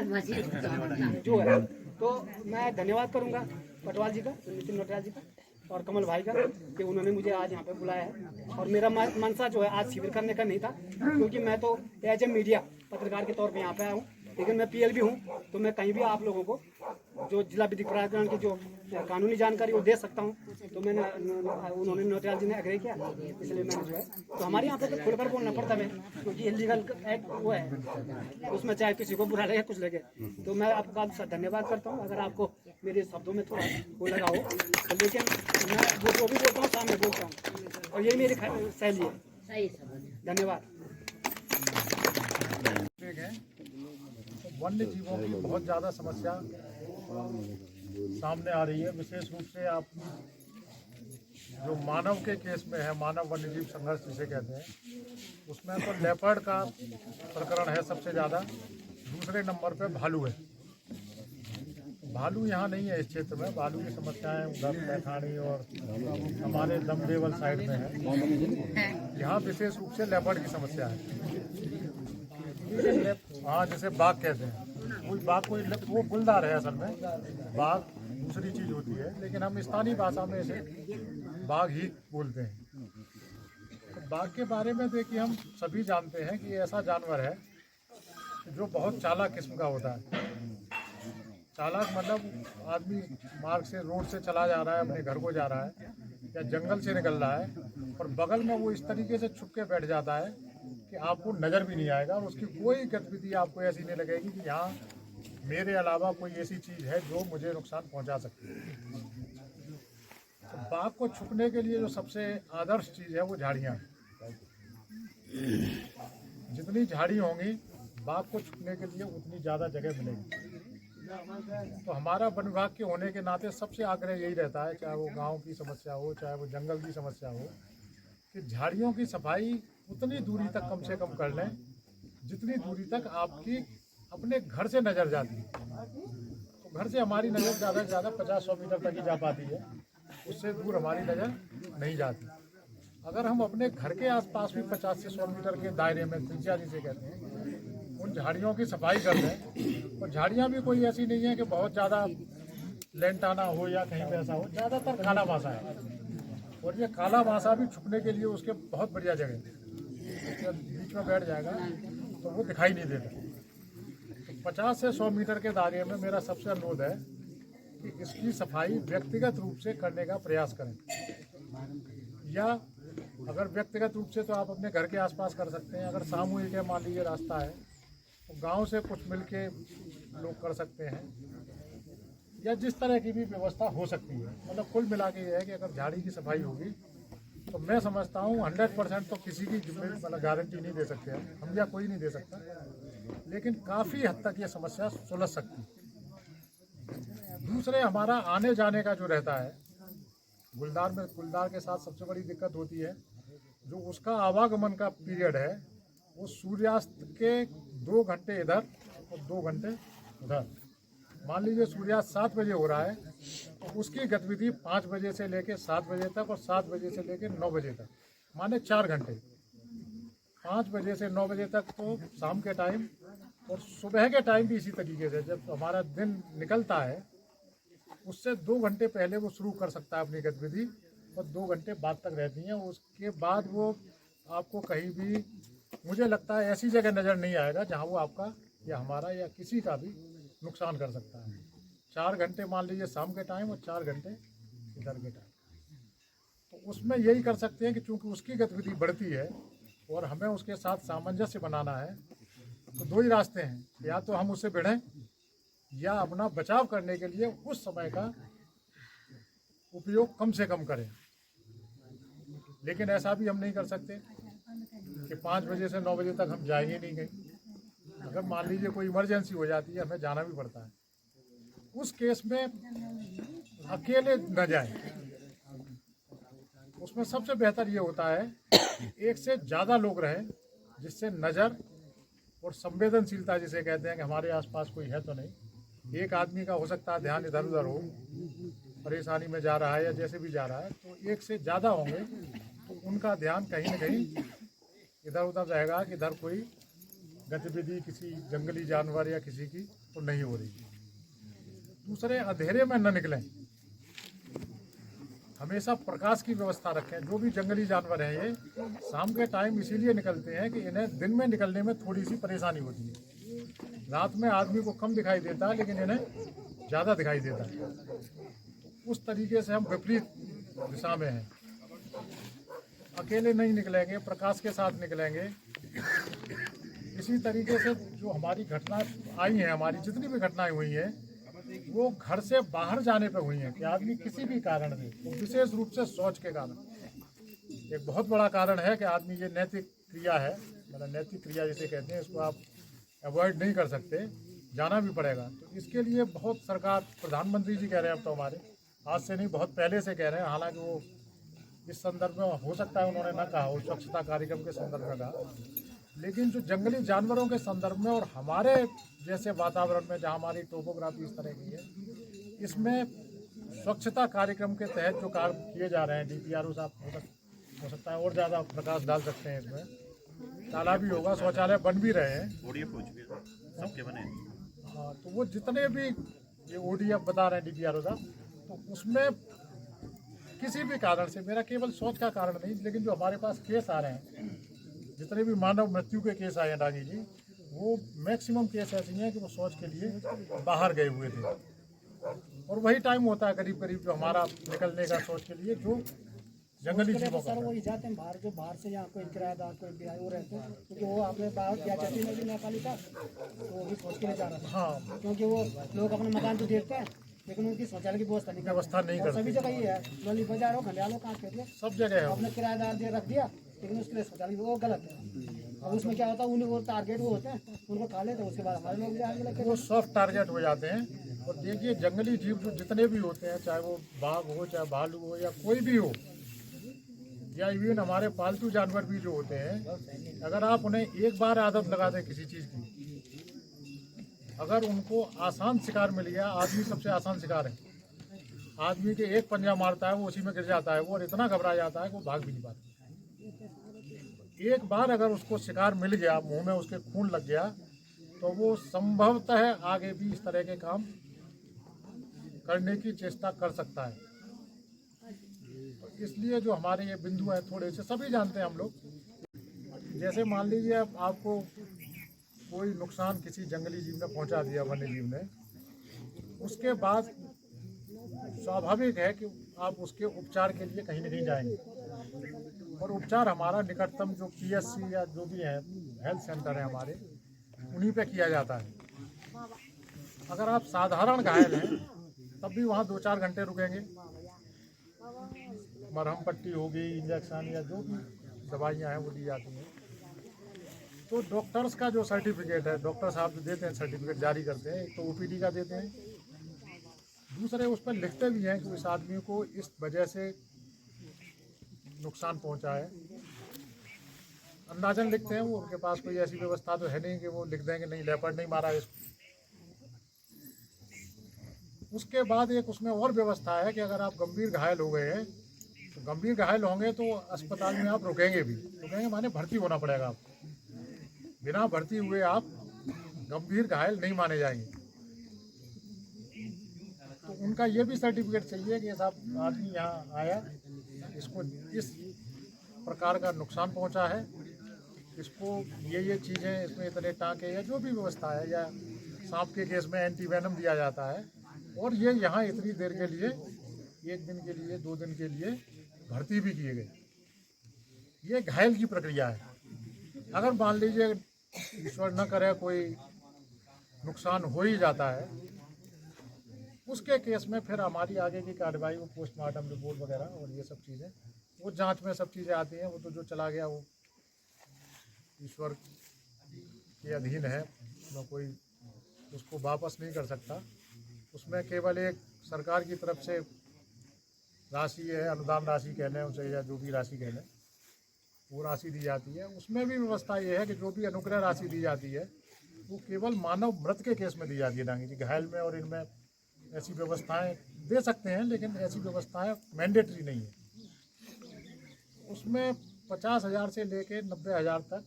जो है। तो मैं धन्यवाद करूंगा पटवाल जी का, नितिन नोटियाल जी का और कमल भाई का कि उन्होंने मुझे आज यहाँ पे बुलाया है। और मेरा मनसा जो है आज शिविर करने का नहीं था, क्योंकि मैं तो एज ए मीडिया पत्रकार के तौर पे यहाँ पे आया हूँ, लेकिन मैं पीएल भी हूँ तो मैं कहीं भी आप लोगों को जो जिला विधिक प्राधिकरण की जो कानूनी जानकारी वो दे सकता हूँ। तो मैंने उन्होंने नोटियाल जी ने एग्री किया, इसलिए मैंने जो है तो हमारे यहाँ पे तो खुलकर बोलना पड़ता है, क्योंकि इलीगल एक्ट वो है उसमें चाहे किसी को बुरा लगे कुछ लगे। तो मैं आपका धन्यवाद करता हूँ अगर आपको मेरे शब्दों में थोड़ा वो लगा हो तो, लेकिन मैं वो जो भी बोलता हूँ सामने बोलता हूँ और यही मेरी शैली है। धन्यवाद। वन्य जीवों की बहुत ज़्यादा समस्या सामने आ रही है, विशेष रूप से आप जो मानव के केस में है, मानव वन्यजीव संघर्ष जिसे कहते हैं, उसमें तो लेपर्ड का प्रकरण है सबसे ज़्यादा, दूसरे नंबर पे भालू है। भालू यहाँ नहीं है इस क्षेत्र में, भालू की समस्याएं उधर पैठानी और हमारे दमदेवल साइड में है। यहाँ विशेष रूप से लेपर्ड की समस्या है। हाँ, जैसे बाघ कहते हैं, कोई बाघ कोई वो गुलदार है असल में, बाघ दूसरी चीज़ होती है, लेकिन हम स्थानीय भाषा में इसे बाघ ही बोलते हैं। तो बाघ के बारे में देखिए, हम सभी जानते हैं कि ये ऐसा जानवर है जो बहुत चालाक किस्म का होता है। चालाक मतलब आदमी मार्ग से, रोड से चला जा रहा है, अपने घर को जा रहा है या जंगल से निकल रहा है, और बगल में वो इस तरीके से छुप के बैठ जाता है कि आपको नज़र भी नहीं आएगा, और उसकी कोई गतिविधि आपको ऐसी नहीं लगेगी कि यहाँ मेरे अलावा कोई ऐसी चीज़ है जो मुझे नुकसान पहुँचा सकती है। तो बाघ को छुपने के लिए जो सबसे आदर्श चीज़ है वो झाड़ियाँ। जितनी झाड़ी होंगी बाघ को छुपने के लिए उतनी ज़्यादा जगह मिलेगी। तो हमारा वन विभाग के होने के नाते सबसे आग्रह यही रहता है, चाहे वो गांव की समस्या हो, चाहे वो जंगल की समस्या हो, कि झाड़ियों की सफाई उतनी दूरी तक कम से कम कर लें जितनी दूरी तक आपकी अपने घर से नज़र जाती है। तो घर से हमारी नज़र ज़्यादा से ज़्यादा 50-100 मीटर तक ही जा पाती है, उससे दूर हमारी नज़र नहीं जाती। अगर हम अपने घर के आसपास भी 50 से 100 मीटर के दायरे में, त्रिज्या जिसे कहते हैं, उन झाड़ियों की सफाई कर लें। और झाड़ियाँ भी कोई ऐसी नहीं है कि बहुत ज़्यादा लेंटाना हो या कहीं पे ऐसा हो, ज़्यादातर काला मासा है, और ये काला मासा भी छुपने के लिए उसके बहुत बढ़िया जगह है। उसके बीच में बैठ जाएगा तो वो दिखाई नहीं देता। तो 50 से 100 मीटर के दायरे में मेरा सबसे अनुरोध है कि इसकी सफाई व्यक्तिगत रूप से करने का प्रयास करें, या अगर व्यक्तिगत रूप से तो आप अपने घर के आसपास कर सकते हैं। अगर सामूहिक है, मान लीजिए रास्ता है, तो गांव से कुछ मिलके लोग कर सकते हैं, या जिस तरह की भी व्यवस्था हो सकती है। मतलब कुल मिला के ये है कि अगर झाड़ी की सफाई होगी तो मैं समझता हूँ 100% तो किसी की मतलब गारंटी नहीं दे सकते हम या कोई नहीं दे सकता, लेकिन काफ़ी हद तक ये समस्या सुलझ सकती है। दूसरे, हमारा आने जाने का जो रहता है गुलदार के साथ सबसे बड़ी दिक्कत होती है, जो उसका आवागमन का पीरियड है वो सूर्यास्त के 2 घंटे इधर और 2 घंटे उधर। मान लीजिए सूर्यास्त 7 बजे हो रहा है, तो उसकी गतिविधि 5 बजे से लेकर 7 बजे तक और 7 बजे से लेकर 9 बजे तक, माने 4 घंटे। 5 बजे से 9 बजे तक तो शाम के टाइम, और सुबह के टाइम भी इसी तरीके से जब हमारा दिन निकलता है उससे 2 घंटे पहले वो शुरू कर सकता है अपनी गतिविधि, और 2 घंटे बाद तक रहती हैं। उसके बाद वो आपको कहीं भी, मुझे लगता है, ऐसी जगह नज़र नहीं आएगा जहाँ वो आपका या हमारा या किसी का भी नुकसान कर सकता है। 4 घंटे मान लीजिए शाम के टाइम और 4 घंटे इधर के टाइम, तो उसमें यही कर सकते हैं कि चूँकि उसकी गतिविधि बढ़ती है और हमें उसके साथ सामंजस्य बनाना है, तो 2 ही रास्ते हैं, या तो हम उससे भिड़ें या अपना बचाव करने के लिए उस समय का उपयोग कम से कम करें। लेकिन ऐसा भी हम नहीं कर सकते कि 5 बजे से 9 बजे तक हम जाएंगे नहीं कहीं। अगर मान लीजिए कोई इमरजेंसी हो जाती है, हमें जाना भी पड़ता है, उस केस में अकेले न जाएं। उसमें सबसे बेहतर ये होता है एक से ज़्यादा लोग रहें, जिससे नज़र और संवेदनशीलता जिसे कहते हैं कि हमारे आसपास कोई है तो नहीं। एक आदमी का हो सकता है ध्यान इधर उधर हो, परेशानी में जा रहा है या जैसे भी जा रहा है, तो एक से ज़्यादा होंगे तो उनका ध्यान कहीं न कहीं इधर उधर रहेगा कि इधर कोई गतिविधि किसी जंगली जानवर या किसी की तो नहीं हो रही। दूसरे, अंधेरे में न निकलें, हमेशा प्रकाश की व्यवस्था रखें। जो भी जंगली जानवर हैं ये शाम के टाइम इसीलिए निकलते हैं कि इन्हें दिन में निकलने में थोड़ी सी परेशानी होती है। रात में आदमी को कम दिखाई देता है, लेकिन इन्हें ज़्यादा दिखाई देता है। उस तरीके से हम विपरीत दिशा में हैं। अकेले नहीं निकलेंगे, प्रकाश के साथ निकलेंगे। इसी तरीके से जो हमारी घटना आई हैं, हमारी जितनी भी घटनाएं हुई हैं, वो घर से बाहर जाने पर हुई हैं कि आदमी किसी भी कारण से, तो विशेष रूप से शौच के कारण। एक बहुत बड़ा कारण है कि आदमी, ये नैतिक क्रिया है, मतलब नैतिक क्रिया जिसे कहते हैं, इसको आप अवॉइड नहीं कर सकते, जाना भी पड़ेगा। तो इसके लिए बहुत सरकार, प्रधानमंत्री जी कह रहे हैं, अब तो हमारे आज से नहीं बहुत पहले से कह रहे हैं। हालांकि वो इस संदर्भ में हो सकता है उन्होंने ना कहा हो, स्वच्छता कार्यक्रम के संदर्भ में कहा, लेकिन जो जंगली जानवरों के संदर्भ में और हमारे जैसे वातावरण में जहाँ हमारी टोपोग्राफी इस तरह की है, इसमें स्वच्छता कार्यक्रम के तहत जो कार्य किए जा रहे हैं, DPRO साहब हो सकता है और ज़्यादा प्रकाश डाल सकते हैं इसमें। तालाब भी होगा, शौचालय बन भी रहे हैं, सबके बने। हाँ, तो वो जितने भी ये ODF बता रहे हैं DPRO साहब, तो उसमें किसी भी कारण से, मेरा केवल सोच का कारण नहीं, लेकिन जो हमारे पास केस आ रहे हैं, जितने भी मानव मृत्यु के केस आए हैं डांगी जी, वो मैक्सिमम केस ऐसे हैं कि वो शौच के लिए बाहर गए हुए थे, और वही टाइम होता है करीब करीब जो हमारा निकलने का शौच के लिए, जो जंगली जीवों का। सर वही जाते हैं बाहर, जो बाहर से यहाँ कोई किराएदार कोई बिहार वो रहते हैं, क्योंकि वो आपने बाहर क्या चलती नदी न्यायपालिका, तो वो भी सोच के लिए जा रहा था। हाँ, क्योंकि वो लोग अपने मकान तो देखते हैं, लेकिन उनकी शौचालय की व्यवस्था नहीं करते। सभी जगह ही है, नली बाजार हो, खंडियालो, कहाँ के लिए सब जगह है। आपने किराएदार दे रख दिया, लेकिन उसके लिए शौचालय वो गलत है। और उसमें क्या होता है, उन्हें वो टारगेट वो होते हैं, उनको खा लेते हैं, उसके बाद हमारे लोग आगे लगते वो सॉफ्ट टारगेट हो जाते हैं। और देखिए जंगली जीव जो जितने भी होते हैं, चाहे वो बाघ हो, चाहे भालू हो, या कोई भी हो, या इवन हमारे पालतू जानवर भी जो होते हैं, अगर आप उन्हें एक बार आदत लगा दें किसी चीज़ की, अगर उनको आसान शिकार मिल गया, आदमी सबसे आसान शिकार है, आदमी के एक पंजा मारता है वो उसी में गिर जाता है वो, और इतना घबरा जाता है कि वो भाग भी नहीं पाता। एक बार अगर उसको शिकार मिल गया, मुंह में उसके खून लग गया, तो वो संभवतः आगे भी इस तरह के काम करने की चेष्टा कर सकता है। इसलिए जो हमारे ये बिंदु हैं थोड़े से सभी जानते हैं हम लोग, जैसे मान लीजिए आपको कोई नुकसान किसी जंगली जीव ने पहुंचा दिया, वन्य जीव ने, उसके बाद स्वाभाविक है कि आप उसके उपचार के लिए कहीं न कहीं जाएंगे, और उपचार हमारा निकटतम जो PSC या जो भी है हेल्थ सेंटर है हमारे, उन्हीं पे किया जाता है। अगर आप साधारण घायल हैं तब भी वहाँ 2-4 घंटे रुकेंगे, मरहम पट्टी होगी, इंजेक्शन या जो भी दवाइयाँ हैं वो दी जाती हैं। तो डॉक्टर्स का जो सर्टिफिकेट है, डॉक्टर साहब जो देते हैं सर्टिफिकेट जारी करते हैं, एक तो OPD का देते हैं, दूसरे उस पर लिखते भी हैं कि इस आदमी को इस वजह से नुकसान पहुंचा है, अंदाजन लिखते हैं वो। उनके पास कोई ऐसी व्यवस्था तो है नहीं कि वो लिख देंगे नहीं लेपर्ड नहीं मारा है इसको। उसके बाद एक उसमें और व्यवस्था है कि अगर आप गंभीर घायल हो गए हैं, तो गंभीर घायल होंगे तो अस्पताल में आप रुकेंगे भी, रुकेंगे माने भर्ती होना पड़ेगा आपको, बिना भर्ती हुए आप गंभीर घायल नहीं माने जाएंगे। तो उनका ये भी सर्टिफिकेट चाहिए कि साहब आदमी यहाँ आया, इसको इस प्रकार का नुकसान पहुंचा है, इसको ये चीज़ें, इसमें इतने टाँके या जो भी व्यवस्था है, या सांप के केस में एंटीवेनम दिया जाता है, और ये यहाँ इतनी देर के लिए, 1 दिन के लिए, 2 दिन के लिए भर्ती भी किए गए। ये घायल की प्रक्रिया है। अगर मान लीजिए ईश्वर न करे कोई नुकसान हो ही जाता है, उसके केस में फिर हमारी आगे की कार्रवाई, वो पोस्टमार्टम रिपोर्ट वगैरह और ये सब चीज़ें, वो जांच में सब चीज़ें आती हैं। वो तो जो चला गया वो ईश्वर के अधीन है, उसमें कोई उसको वापस नहीं कर सकता। उसमें केवल एक सरकार की तरफ से राशि है, अनुदान राशि कह लें उसे, या जो भी राशि कह लें, वो राशि दी जाती है। उसमें भी व्यवस्था ये है कि जो भी अनुग्रह राशि दी जाती है वो केवल मानव मृत के केस में दी जाती है डांगी जी। घायल में और इनमें ऐसी व्यवस्थाएं दे सकते हैं, लेकिन ऐसी व्यवस्थाएं मैंडेटरी नहीं है। उसमें 50,000 से लेके 90,000 तक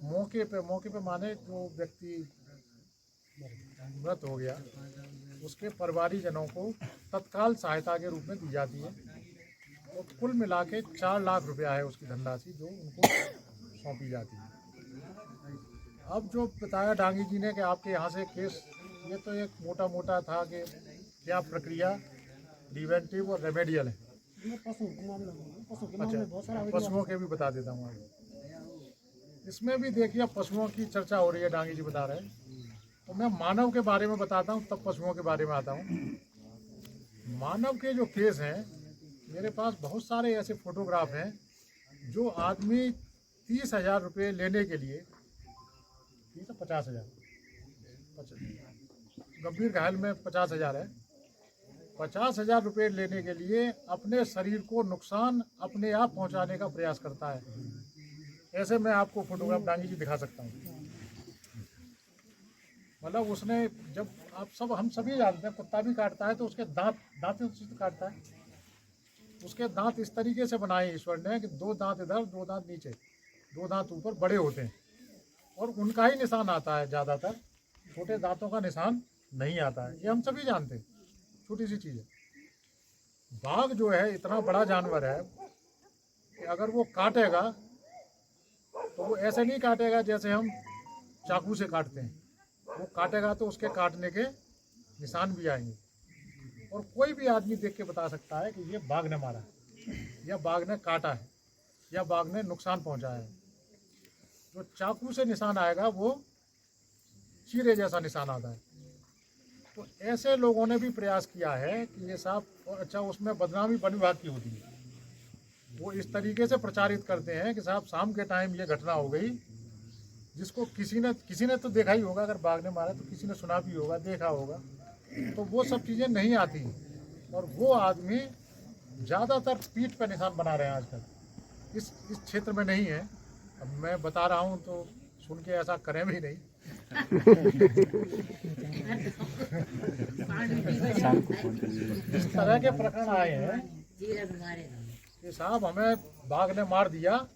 मौके पे माने जो व्यक्ति मृत हो गया उसके परिवारीजनों को तत्काल सहायता के रूप में दी जाती है, और कुल मिला के 4 लाख रुपया है उसकी धनराशि जो उनको सौंपी जाती है। अब जो बताया डांगी जी ने कि आपके यहाँ से केस, ये तो एक मोटा था कि क्या प्रक्रिया प्रिवेंटिव और रेमेडियल है। अच्छा, पशुओं के भी बता देता हूँ आपको। इसमें भी देखिए पशुओं की चर्चा हो रही है, डांगी जी बता रहे हैं, तो मैं मानव के बारे में बताता हूँ तब पशुओं के बारे में आता हूँ। मानव के जो केस हैं, मेरे पास बहुत सारे ऐसे फोटोग्राफ हैं जो आदमी 30,000 रुपये लेने के लिए, 50,000, गंभीर घायल में 50,000 है, 50,000 रुपये लेने के लिए अपने शरीर को नुकसान अपने आप पहुंचाने का प्रयास करता है। ऐसे मैं आपको फोटोग्राफ डांगी जी दिखा सकता हूँ। मतलब उसने, जब हम सभी जानते हैं कुत्ता भी काटता है तो उसके दांतों से काटता है। उसके दांत इस तरीके से बनाए ईश्वर ने कि 2 दांत इधर, 2 दांत नीचे, 2 दांत ऊपर बड़े होते हैं, और उनका ही निशान आता है ज़्यादातर। छोटे दांतों का निशान नहीं आता है, ये हम सभी जानते हैं, छोटी सी चीज़ है। बाघ जो है इतना बड़ा जानवर है कि अगर वो काटेगा तो वो ऐसे नहीं काटेगा जैसे हम चाकू से काटते हैं, वो काटेगा तो उसके काटने के निशान भी आएंगे। और कोई भी आदमी देख के बता सकता है कि ये बाघ ने मारा है, या बाघ ने काटा है, या बाघ ने नुकसान पहुंचाया है। जो चाकू से निशान आएगा वो चीरे जैसा निशान आता है। तो ऐसे लोगों ने भी प्रयास किया है कि ये साहब, और अच्छा उसमें बदनामी वन विभाग की होती है। वो इस तरीके से प्रचारित करते हैं कि साहब शाम के टाइम ये घटना हो गई, जिसको किसी ने तो देखा ही होगा, अगर बाघ ने मारा तो किसी ने सुना भी होगा, देखा होगा, तो वो सब चीज़ें नहीं आती। और वो आदमी ज़्यादातर पीठ पर निशान बना रहे हैं आजकल। इस क्षेत्र में नहीं है, अब मैं बता रहा हूँ तो सुन के ऐसा करें भी नहीं। इस तरह के प्रकरण आए हैं कि साहब हमें बाघ ने मार दिया,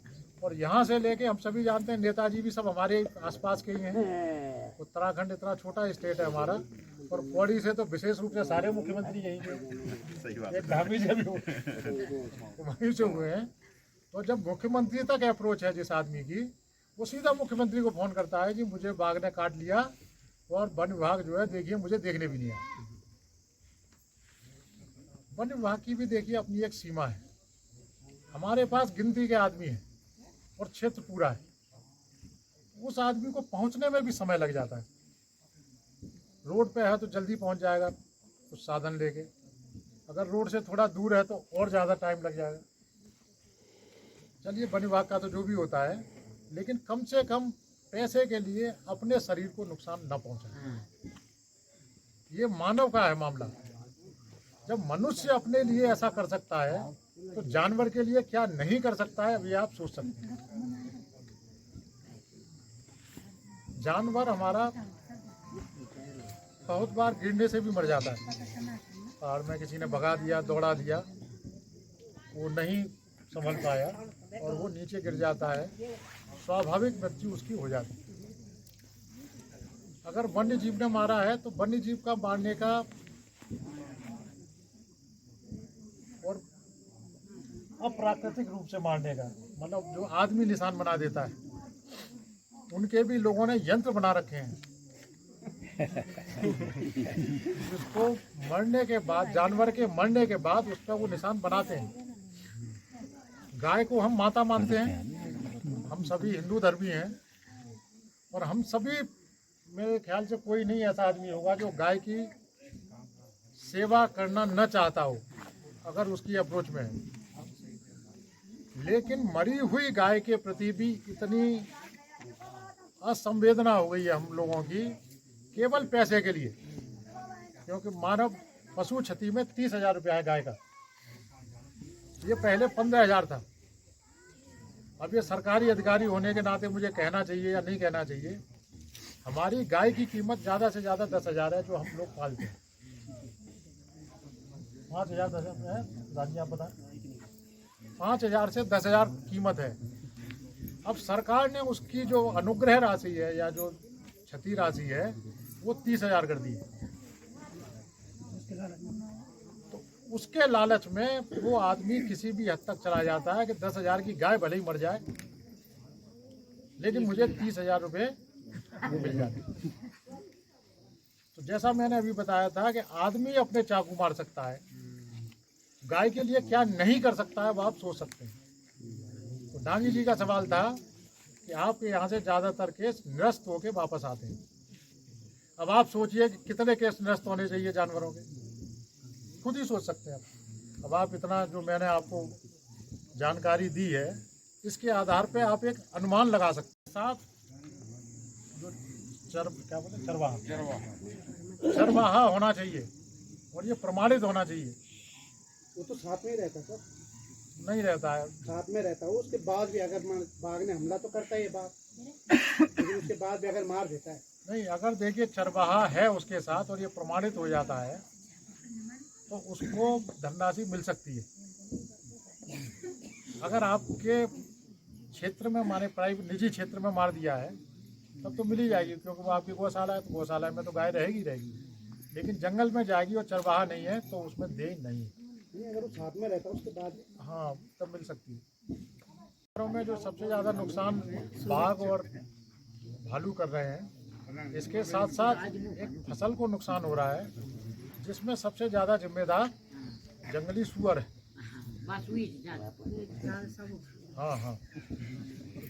और यहाँ से लेके हम सभी जानते हैं नेताजी भी सब हमारे आसपास के ही हैं। उत्तराखंड इतना छोटा स्टेट है हमारा, और पौड़ी से तो विशेष रूप से सारे मुख्यमंत्री यहीं के, एक धामी से भी वहीं से हुए हैं। तो जब मुख्यमंत्री तक अप्रोच है जिस आदमी की, वो सीधा मुख्यमंत्री को फ़ोन करता है कि मुझे बाघ ने काट लिया, और वन विभाग जो है देखिए मुझे देखने भी नहीं आया। वन विभाग की भी देखिए अपनी एक सीमा है। हमारे पास गिनती के आदमी हैं और क्षेत्र पूरा है, उस आदमी को पहुंचने में भी समय लग जाता है। रोड पे है तो जल्दी पहुंच जाएगा कुछ साधन लेके, अगर रोड से थोड़ा दूर है तो और ज़्यादा टाइम लग जाएगा। चलिए वन विभाग का तो जो भी होता है, लेकिन कम से कम पैसे के लिए अपने शरीर को नुकसान न पहुंचाए। ये मानव का है मामला। जब मनुष्य अपने लिए ऐसा कर सकता है तो जानवर के लिए क्या नहीं कर सकता है, अभी आप सोच सकते हैं। जानवर हमारा बहुत बार गिरने से भी मर जाता है। पहाड़ में किसी ने भगा दिया, दौड़ा दिया, वो नहीं संभल पाया और वो नीचे गिर जाता है, स्वाभाविक मृत्यु उसकी हो जाती है। अगर वन्य जीव ने मारा है तो वन्य जीव का मारने का और अप्राकृतिक रूप से मारने का, मतलब जो आदमी निशान बना देता है, उनके भी लोगों ने यंत्र बना रखे हैं जिसको मरने के बाद, जानवर के मरने के बाद उस पर वो निशान बनाते हैं। गाय को हम माता मानते हैं, हम सभी हिंदू धर्मी हैं, और हम सभी, मेरे ख्याल से कोई नहीं ऐसा आदमी होगा जो गाय की सेवा करना न चाहता हो अगर उसकी अप्रोच में है। लेकिन मरी हुई गाय के प्रति भी इतनी असंवेदना हो गई है हम लोगों की, केवल पैसे के लिए। क्योंकि मानव पशु क्षति में 30,000 रुपया है गाय का, ये पहले 15,000 था। अब ये सरकारी अधिकारी होने के नाते मुझे कहना चाहिए या नहीं कहना चाहिए, हमारी गाय की कीमत ज़्यादा से ज़्यादा 10,000 है जो हम लोग पालते हैं। 5,000 10,000 है, दादी आप बताएं। 5,000 से 10,000 कीमत है। अब सरकार ने उसकी जो अनुग्रह राशि है या जो क्षति राशि है वो 30,000 कर दी है। तो उसके लालच में वो आदमी किसी भी हद तक चला जाता है कि 10,000 की गाय भले ही मर जाए, लेकिन मुझे 30,000 रुपये मिल जाते। तो जैसा मैंने अभी बताया था कि आदमी अपने चाकू मार सकता है, गाय के लिए क्या नहीं कर सकता है वो आप सोच सकते हैं। तो डांगी जी का सवाल था कि आपके यहाँ से ज़्यादातर केस निरस्त होके वापस आते हैं। अब आप सोचिए कि कितने केस निरस्त होने चाहिए जानवरों के, खुद ही सोच सकते हैं आप। अब आप इतना जो मैंने आपको जानकारी दी है, इसके आधार पे आप एक अनुमान लगा सकते हैं। साथ जो चरवाहा होना चाहिए और ये प्रमाणित होना चाहिए। वो तो साथ में ही रहता है सर, नहीं रहता है, साथ में रहता है। उसके बाद भी अगर बाघ ने हमला तो करता है ये बाघ, लेकिन उसके बाद भी अगर मार देता है। नहीं, अगर देखिए चरवाहा है उसके साथ और ये प्रमाणित हो जाता है तो उसको धनराशि मिल सकती है। अगर आपके क्षेत्र में माने प्राइवेट निजी क्षेत्र में मार दिया है तब तो मिल ही जाएगी, क्योंकि वो आपकी गौशाला है, तो गौशाला में तो गाय रहेगी रहेगी। लेकिन जंगल में जाएगी और चरवाहा नहीं है तो उसमें दे नहीं है। नहीं, अगर वो साथ में रहता उसके बाद हाँ, तब मिल सकती है। शहरों में जो सबसे ज़्यादा नुकसान बाघ और भालू कर रहे हैं, इसके साथ साथ एक फसल को नुकसान हो रहा है, जिसमें सबसे ज़्यादा जिम्मेदार जंगली सुअर है। हाँ हाँ,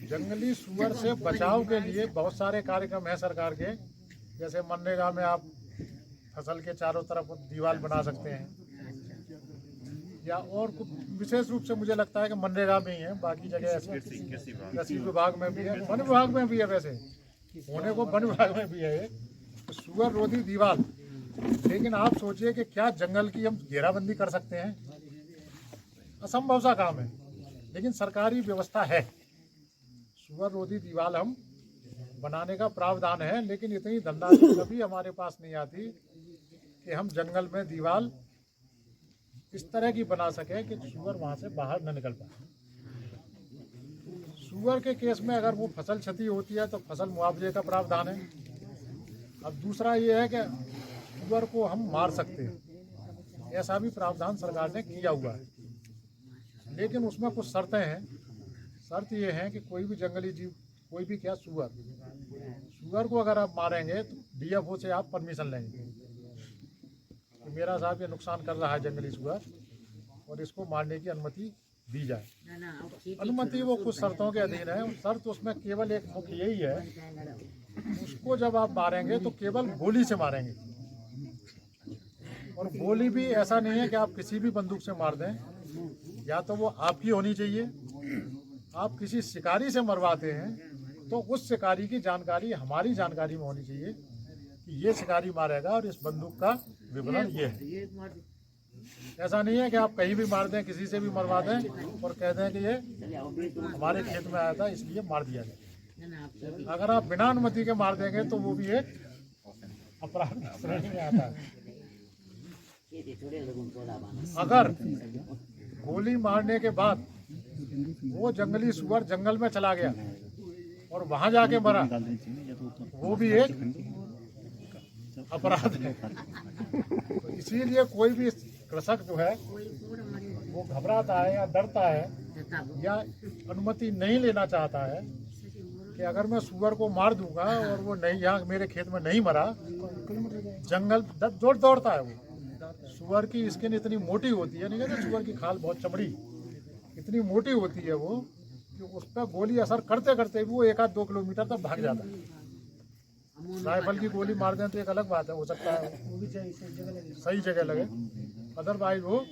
जंगली सुअर से बचाव के लिए बहुत सारे कार्यक्रम हैं सरकार के। जैसे मनरेगा में आप फसल के चारों तरफ दीवार बना सकते हैं, या और कुछ विशेष रूप से मुझे लगता है कि मनरेगा में ही है, बाकी जगह ऐसे कृषि विभाग में भी है, वन विभाग में भी है, वैसे होने को वन विभाग में भी है ये तो सुअर रोधी दीवार। लेकिन आप सोचिए कि क्या जंगल की हम घेराबंदी कर सकते हैं? असंभव सा काम है, लेकिन सरकारी व्यवस्था है। सुअर रोधी दीवार हम बनाने का प्रावधान है, लेकिन इतनी धनराशि कभी हमारे पास नहीं आती कि हम जंगल में दीवार इस तरह की बना सके कि सुअर वहाँ से बाहर न निकल पाए। सुअर के केस में अगर वो फसल क्षति होती है तो फसल मुआवजे का प्रावधान है। अब दूसरा ये है कि सुअर को हम मार सकते हैं, ऐसा भी प्रावधान सरकार ने किया हुआ है, लेकिन उसमें कुछ शर्तें हैं। शर्त ये है कि कोई भी जंगली जीव, कोई भी क्या सुअर को अगर आप मारेंगे तो DFO से आप परमिशन लेंगे कि मेरा साहब ये नुकसान कर रहा है जंगली सुअर और इसको मारने की अनुमति दी जाए। अनुमति वो कुछ शर्तों के अधीन है। शर्त उसमें केवल एक मुख्य यही है, उसको जब आप मारेंगे तो केवल गोली से मारेंगे, और गोली भी ऐसा नहीं है कि आप किसी भी बंदूक से मार दें, या तो वो आपकी होनी चाहिए। आप किसी शिकारी से मरवाते हैं तो उस शिकारी की जानकारी हमारी जानकारी में होनी चाहिए कि ये शिकारी मारेगा और इस बंदूक का विवरण ये है। ऐसा नहीं है कि आप कहीं भी मार दें, किसी से भी मरवा दें और कह दें कि ये हमारे खेत में आया था इसलिए मार दिया जाए। अगर आप बिना अनुमति के मार देंगे तो वो भी एक अपराध की श्रेणी में आता है। अगर गोली मारने के बाद वो जंगली सुअर जंगल में चला गया और वहां जाके मरा, वो भी एक अपराध है। तो इसीलिए कोई भी कृषक जो है वो घबराता है या डरता है या अनुमति नहीं लेना चाहता है कि अगर मैं सुअर को मार दूंगा और वो नहीं, यहाँ मेरे खेत में नहीं मरा, जंगल दौड़ता है। वो सुअर की स्किन इतनी मोटी होती है, नहीं कहते सुअर की खाल बहुत चमड़ी इतनी मोटी होती है वो कि उस पर गोली असर करते करते भी वो 1-2 किलोमीटर तक भाग जाता है। राइफल की गोली मार दें तो एक अलग बात है, हो सकता है वो भी सही जगह लगे, अदरवाइज वो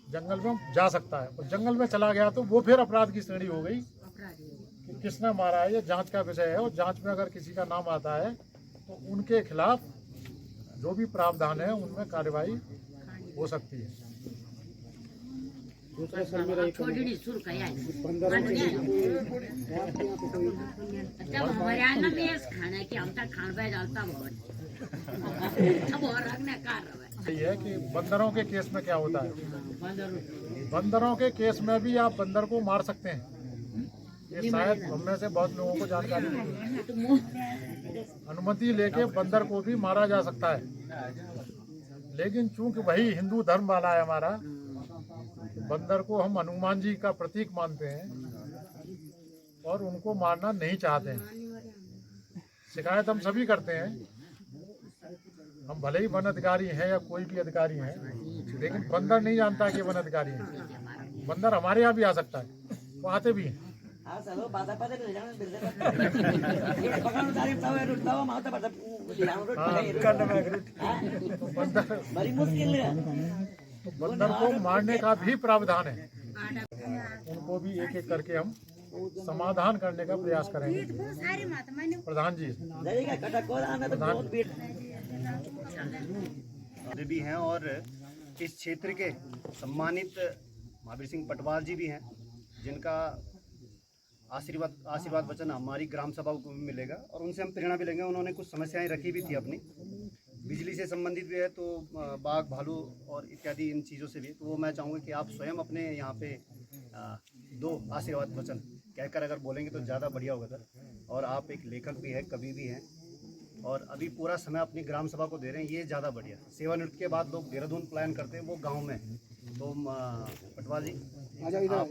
जंगल में जा सकता है। और जंगल में चला गया तो वो फिर अपराध की श्रेणी हो गई कि किसने मारा है, ये जांच का विषय है। और जांच में अगर किसी का नाम आता है तो उनके खिलाफ जो भी प्रावधान है उनमें कार्रवाई हो सकती है। दूसरा सर मेरा एक ये है कि बंदरों के केस में क्या होता है। बंदरों के केस में भी आप बंदर को मार सकते हैं, ये शायद हम में से बहुत लोगों को जानकारी नहीं है। अनुमति लेके बंदर को भी मारा जा सकता है, लेकिन चूंकि वही हिंदू धर्म वाला है हमारा, बंदर को हम हनुमान जी का प्रतीक मानते हैं और उनको मारना नहीं चाहते हैं। शिकायत हम सभी करते हैं, हम भले ही वन अधिकारी हैं या कोई भी अधिकारी हैं, लेकिन बंदर नहीं जानता कि वन अधिकारी है। बंदर हमारे यहाँ भी आ सकता है, वो आते भी हैं। तो बंदर को मारने का भी प्रावधान है, उनको भी एक एक करके हम समाधान करने का प्रयास करेंगे। प्रधान जी भी हैं और इस क्षेत्र के सम्मानित महावीर सिंह पटवाल जी भी हैं, जिनका आशीर्वाद वचन हमारी ग्राम सभा को भी मिलेगा और उनसे हम प्रेरणा भी लेंगे। उन्होंने कुछ समस्याएं रखी भी थी अपनी, बिजली से संबंधित भी है, तो बाघ भालू और इत्यादि इन चीज़ों से भी। तो वो मैं चाहूँगा कि आप स्वयं अपने यहाँ पे 2 आशीर्वाद वचन कहकर अगर बोलेंगे तो ज़्यादा बढ़िया होगा सर। और आप एक लेखक भी हैं, कवि भी हैं, और अभी पूरा समय अपनी ग्राम सभा को दे रहे हैं, ये ज़्यादा बढ़िया। सेवानिवृत्ति के बाद लोग देहरादून प्लान करते हैं, वो गांव में। तो पटवाल जी आप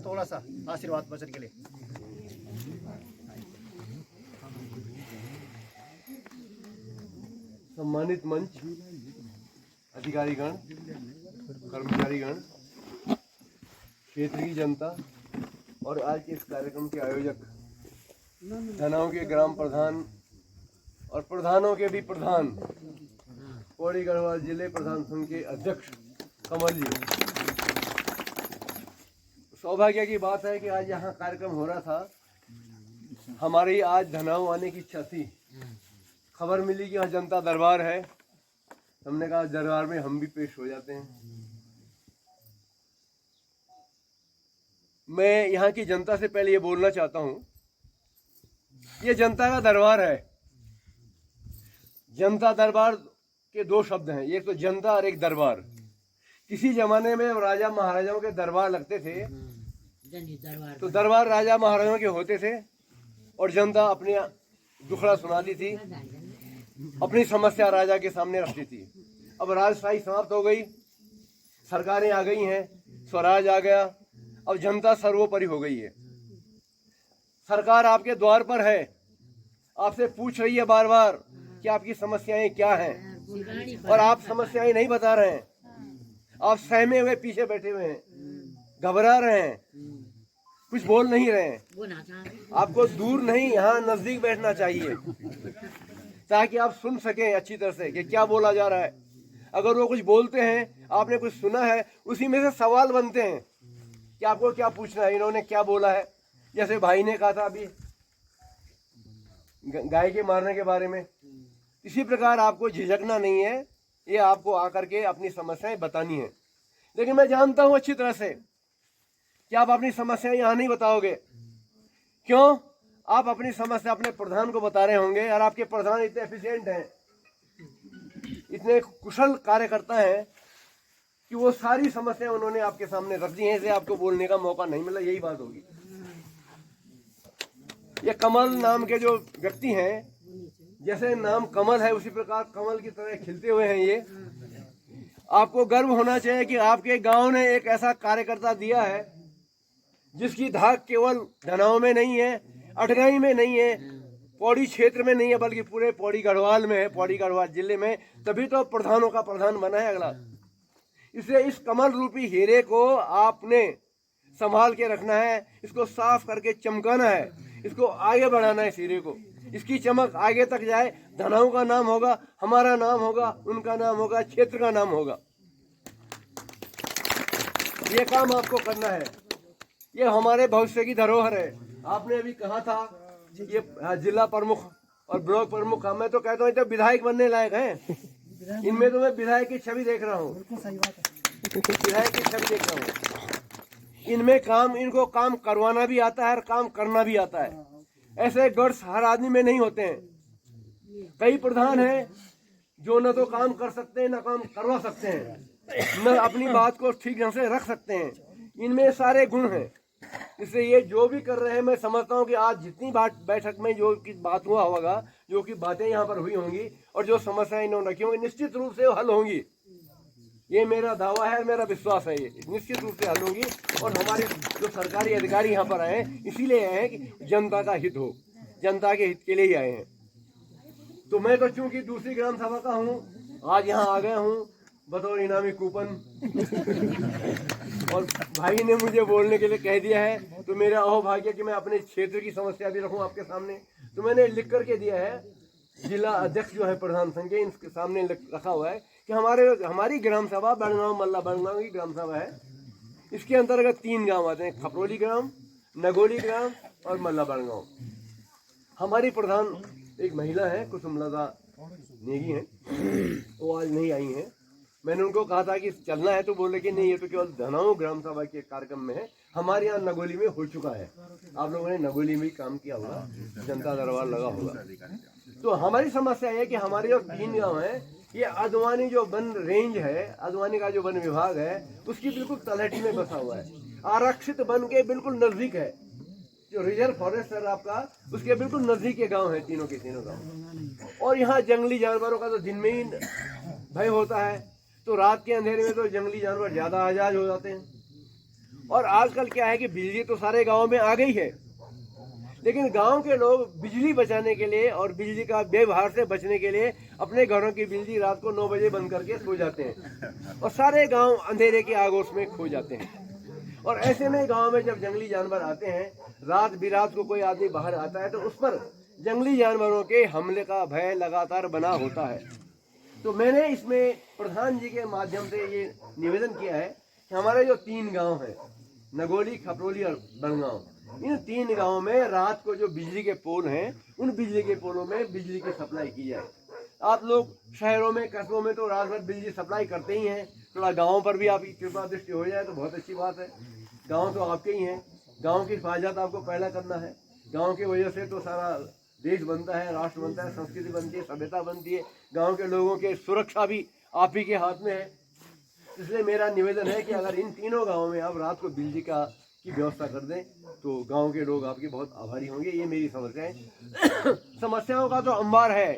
थोड़ा सा आशीर्वाद वचन के लिए। सम्मानित मंच, अधिकारीगण, कर्मचारीगण, क्षेत्र की जनता और आज के इस कार्यक्रम के आयोजक धनाव के ग्राम प्रधान और प्रधानों के भी प्रधान, पौड़ी गढ़वाल जिले प्रधान संघ के अध्यक्ष कमल जी। सौभाग्य की बात है कि आज यहाँ कार्यक्रम हो रहा था। हमारी आज धनाव आने की इच्छा थी। खबर मिली कि यहाँ जनता दरबार है। हमने कहा दरबार में हम भी पेश हो जाते हैं। मैं यहाँ की जनता से पहले ये बोलना चाहता हूँ, ये जनता का दरबार है। जनता दरबार के दो शब्द हैं, एक तो जनता और एक दरबार। किसी जमाने में राजा महाराजाओं के दरबार लगते थे, तो दरबार राजा महाराजाओं के होते थे और जनता अपनी दुखड़ा सुनाती थी, अपनी समस्या राजा के सामने रखती थी। अब राजशाही समाप्त हो गई, सरकारें आ गई हैं, स्वराज आ गया, अब जनता सर्वोपरि हो गई है। सरकार आपके द्वार पर है, आपसे पूछ रही है बार बार कि आपकी समस्याएं क्या हैं, और आप समस्याएं नहीं बता रहे हैं। आप सहमे हुए पीछे बैठे हुए हैं, घबरा रहे हैं, कुछ बोल नहीं रहे हैं। आपको दूर नहीं, यहाँ नजदीक बैठना चाहिए ताकि आप सुन सकें अच्छी तरह से कि क्या बोला जा रहा है। अगर वो कुछ बोलते हैं, आपने कुछ सुना है, उसी में से सवाल बनते हैं कि आपको क्या पूछना है, इन्होंने क्या बोला है। जैसे भाई ने कहा था अभी गाय के मारने के बारे में, इसी प्रकार आपको झिझकना नहीं है, ये आपको आकर के अपनी समस्याएं बतानी है। लेकिन मैं जानता हूं अच्छी तरह से कि आप अपनी समस्याएं यहाँ नहीं बताओगे। क्यों? आप अपनी समस्या अपने प्रधान को बता रहे होंगे, और आपके प्रधान इतने एफिशिएंट हैं, इतने कुशल कार्यकर्ता हैं कि वो सारी समस्याएं उन्होंने आपके सामने रख दी हैं, इसलिए आपको बोलने का मौका नहीं मिला। यही बात होगी। ये कमल नाम के जो व्यक्ति हैं, जैसे नाम कमल है उसी प्रकार कमल की तरह खिलते हुए हैं ये। आपको गर्व होना चाहिए कि आपके गांव ने एक ऐसा कार्यकर्ता दिया है जिसकी धाक केवल धनाव में नहीं है, अटगाई में नहीं है, पौड़ी क्षेत्र में नहीं है, बल्कि पूरे पौड़ी गढ़वाल में है, पौड़ी गढ़वाल जिले में। तभी तो प्रधानों का प्रधान बना है अगला। इसलिए इस कमल रूपी हीरे को आपने संभाल के रखना है, इसको साफ करके चमकाना है, इसको आगे बढ़ाना है। इस हीरे को, इसकी चमक आगे तक जाए। धनाव का नाम होगा, हमारा नाम होगा, उनका नाम होगा, क्षेत्र का नाम होगा। ये काम आपको करना है, ये हमारे भविष्य की धरोहर है। आपने अभी कहा था ये जिला प्रमुख और ब्लॉक प्रमुख, मैं तो कहता हूँ तो विधायक बनने लायक हैं। इनमें तो मैं विधायक की छवि देख रहा हूँ, विधायक की छवि देख रहा हूँ। इनमें काम, इनको काम करवाना भी आता है और काम करना भी आता है। ऐसे गट्स हर आदमी में नहीं होते हैं। कई प्रधान हैं जो न तो काम कर सकते हैं, न काम करवा सकते हैं, न अपनी बात को ठीक ढंग से रख सकते हैं। इनमें सारे गुण हैं। इसलिए ये जो भी कर रहे हैं, मैं समझता हूँ कि आज जितनी बैठक में जो की बात हुआ होगा, जो की बातें यहाँ पर हुई होंगी और जो समस्याएं इन्होंने रखी होंगी, निश्चित रूप से हल होंगी। ये मेरा दावा है, मेरा विश्वास है, ये निश्चित रूप से हल होंगी। और हमारे जो सरकारी अधिकारी यहाँ पर आए हैं, इसीलिए आए हैं कि जनता का हित हो, जनता के हित के लिए ही आए हैं। तो मैं तो चूंकि दूसरी ग्राम सभा का हूँ, आज यहाँ आ गया हूँ बतौर इनामी कूपन और भाई ने मुझे बोलने के लिए कह दिया है, तो मेरा अहोभाग्य कि मैं अपने क्षेत्र की समस्या भी रखूँ आपके सामने। तो मैंने लिख करके दिया है, जिला अध्यक्ष जो है प्रधान संघ के, इनके सामने रखा हुआ है कि हमारी ग्राम सभा बड़गांव मल्ला बड़गांव की ग्राम सभा है। इसके अंतर्गत 3 गांव आते हैं, खपरोली ग्राम, नगोली ग्राम और मल्ला बड़गांव। हमारी प्रधान एक महिला है, कुसुमलता नेगी हैं, वो आज नहीं आई हैं। मैंने उनको कहा था कि चलना है, तो बोले कि नहीं, ये तो केवल धनाव ग्राम सभा के कार्यक्रम में है। हमारे यहाँ नगोली में हो चुका है, आप लोगों ने नगोली में काम किया होगा, जनता दरबार लगा होगा। तो हमारी समस्या है कि हमारे जो 3 गाँव है, ये अदवानी जो वन रेंज है, अदवानी का जो वन विभाग है, उसकी बिल्कुल तलहटी में बसा हुआ है, आरक्षित वन के बिल्कुल नजदीक है। जो रिजर्व फॉरेस्ट है आपका, उसके बिल्कुल नजदीक के गांव है, तीनों के तीनों गांव। और यहाँ जंगली जानवरों का तो दिन में ही भय होता है, तो रात के अंधेरे में तो जंगली जानवर ज्यादा आजाद हो जाते हैं। और आजकल क्या है कि बिजली तो सारे गाँव में आ गई है, लेकिन गांव के लोग बिजली बचाने के लिए और बिजली का व्यवहार से बचने के लिए अपने घरों की बिजली रात को 9 बजे बंद करके सो जाते हैं और सारे गांव अंधेरे के आगोश में खो जाते हैं। और ऐसे में गांव में जब जंगली जानवर आते हैं, रात बिरात को कोई आदमी बाहर आता है, तो उस पर जंगली जानवरों के हमले का भय लगातार बना होता है। तो मैंने इसमें प्रधान जी के माध्यम से ये निवेदन किया है कि हमारे जो 3 गाँव हैं, नगोली, खपरोली और बनगांव, इन 3 गांवों में रात को जो बिजली के पोल हैं, उन बिजली के पोलों में बिजली की सप्लाई की जाए। आप लोग शहरों में, कस्बों में तो रात भर बिजली सप्लाई करते ही हैं, थोड़ा गाँव पर भी आपकी कृपा दृष्टि हो जाए तो बहुत अच्छी बात है। गाँव तो आपके ही हैं, गाँव की हिफाजत आपको पहला करना है। गाँव की वजह से तो सारा देश बनता है, राष्ट्र बनता है, संस्कृति बनती है, सभ्यता बनती है। गाँव के लोगों के सुरक्षा भी आप ही के हाथ में है। इसलिए मेरा निवेदन है कि अगर इन तीनों गाँवों में आप रात को बिजली की व्यवस्था कर दें तो गांव के लोग आपके बहुत आभारी होंगे। ये मेरी समस्या है। समस्याओं का तो अंबार है,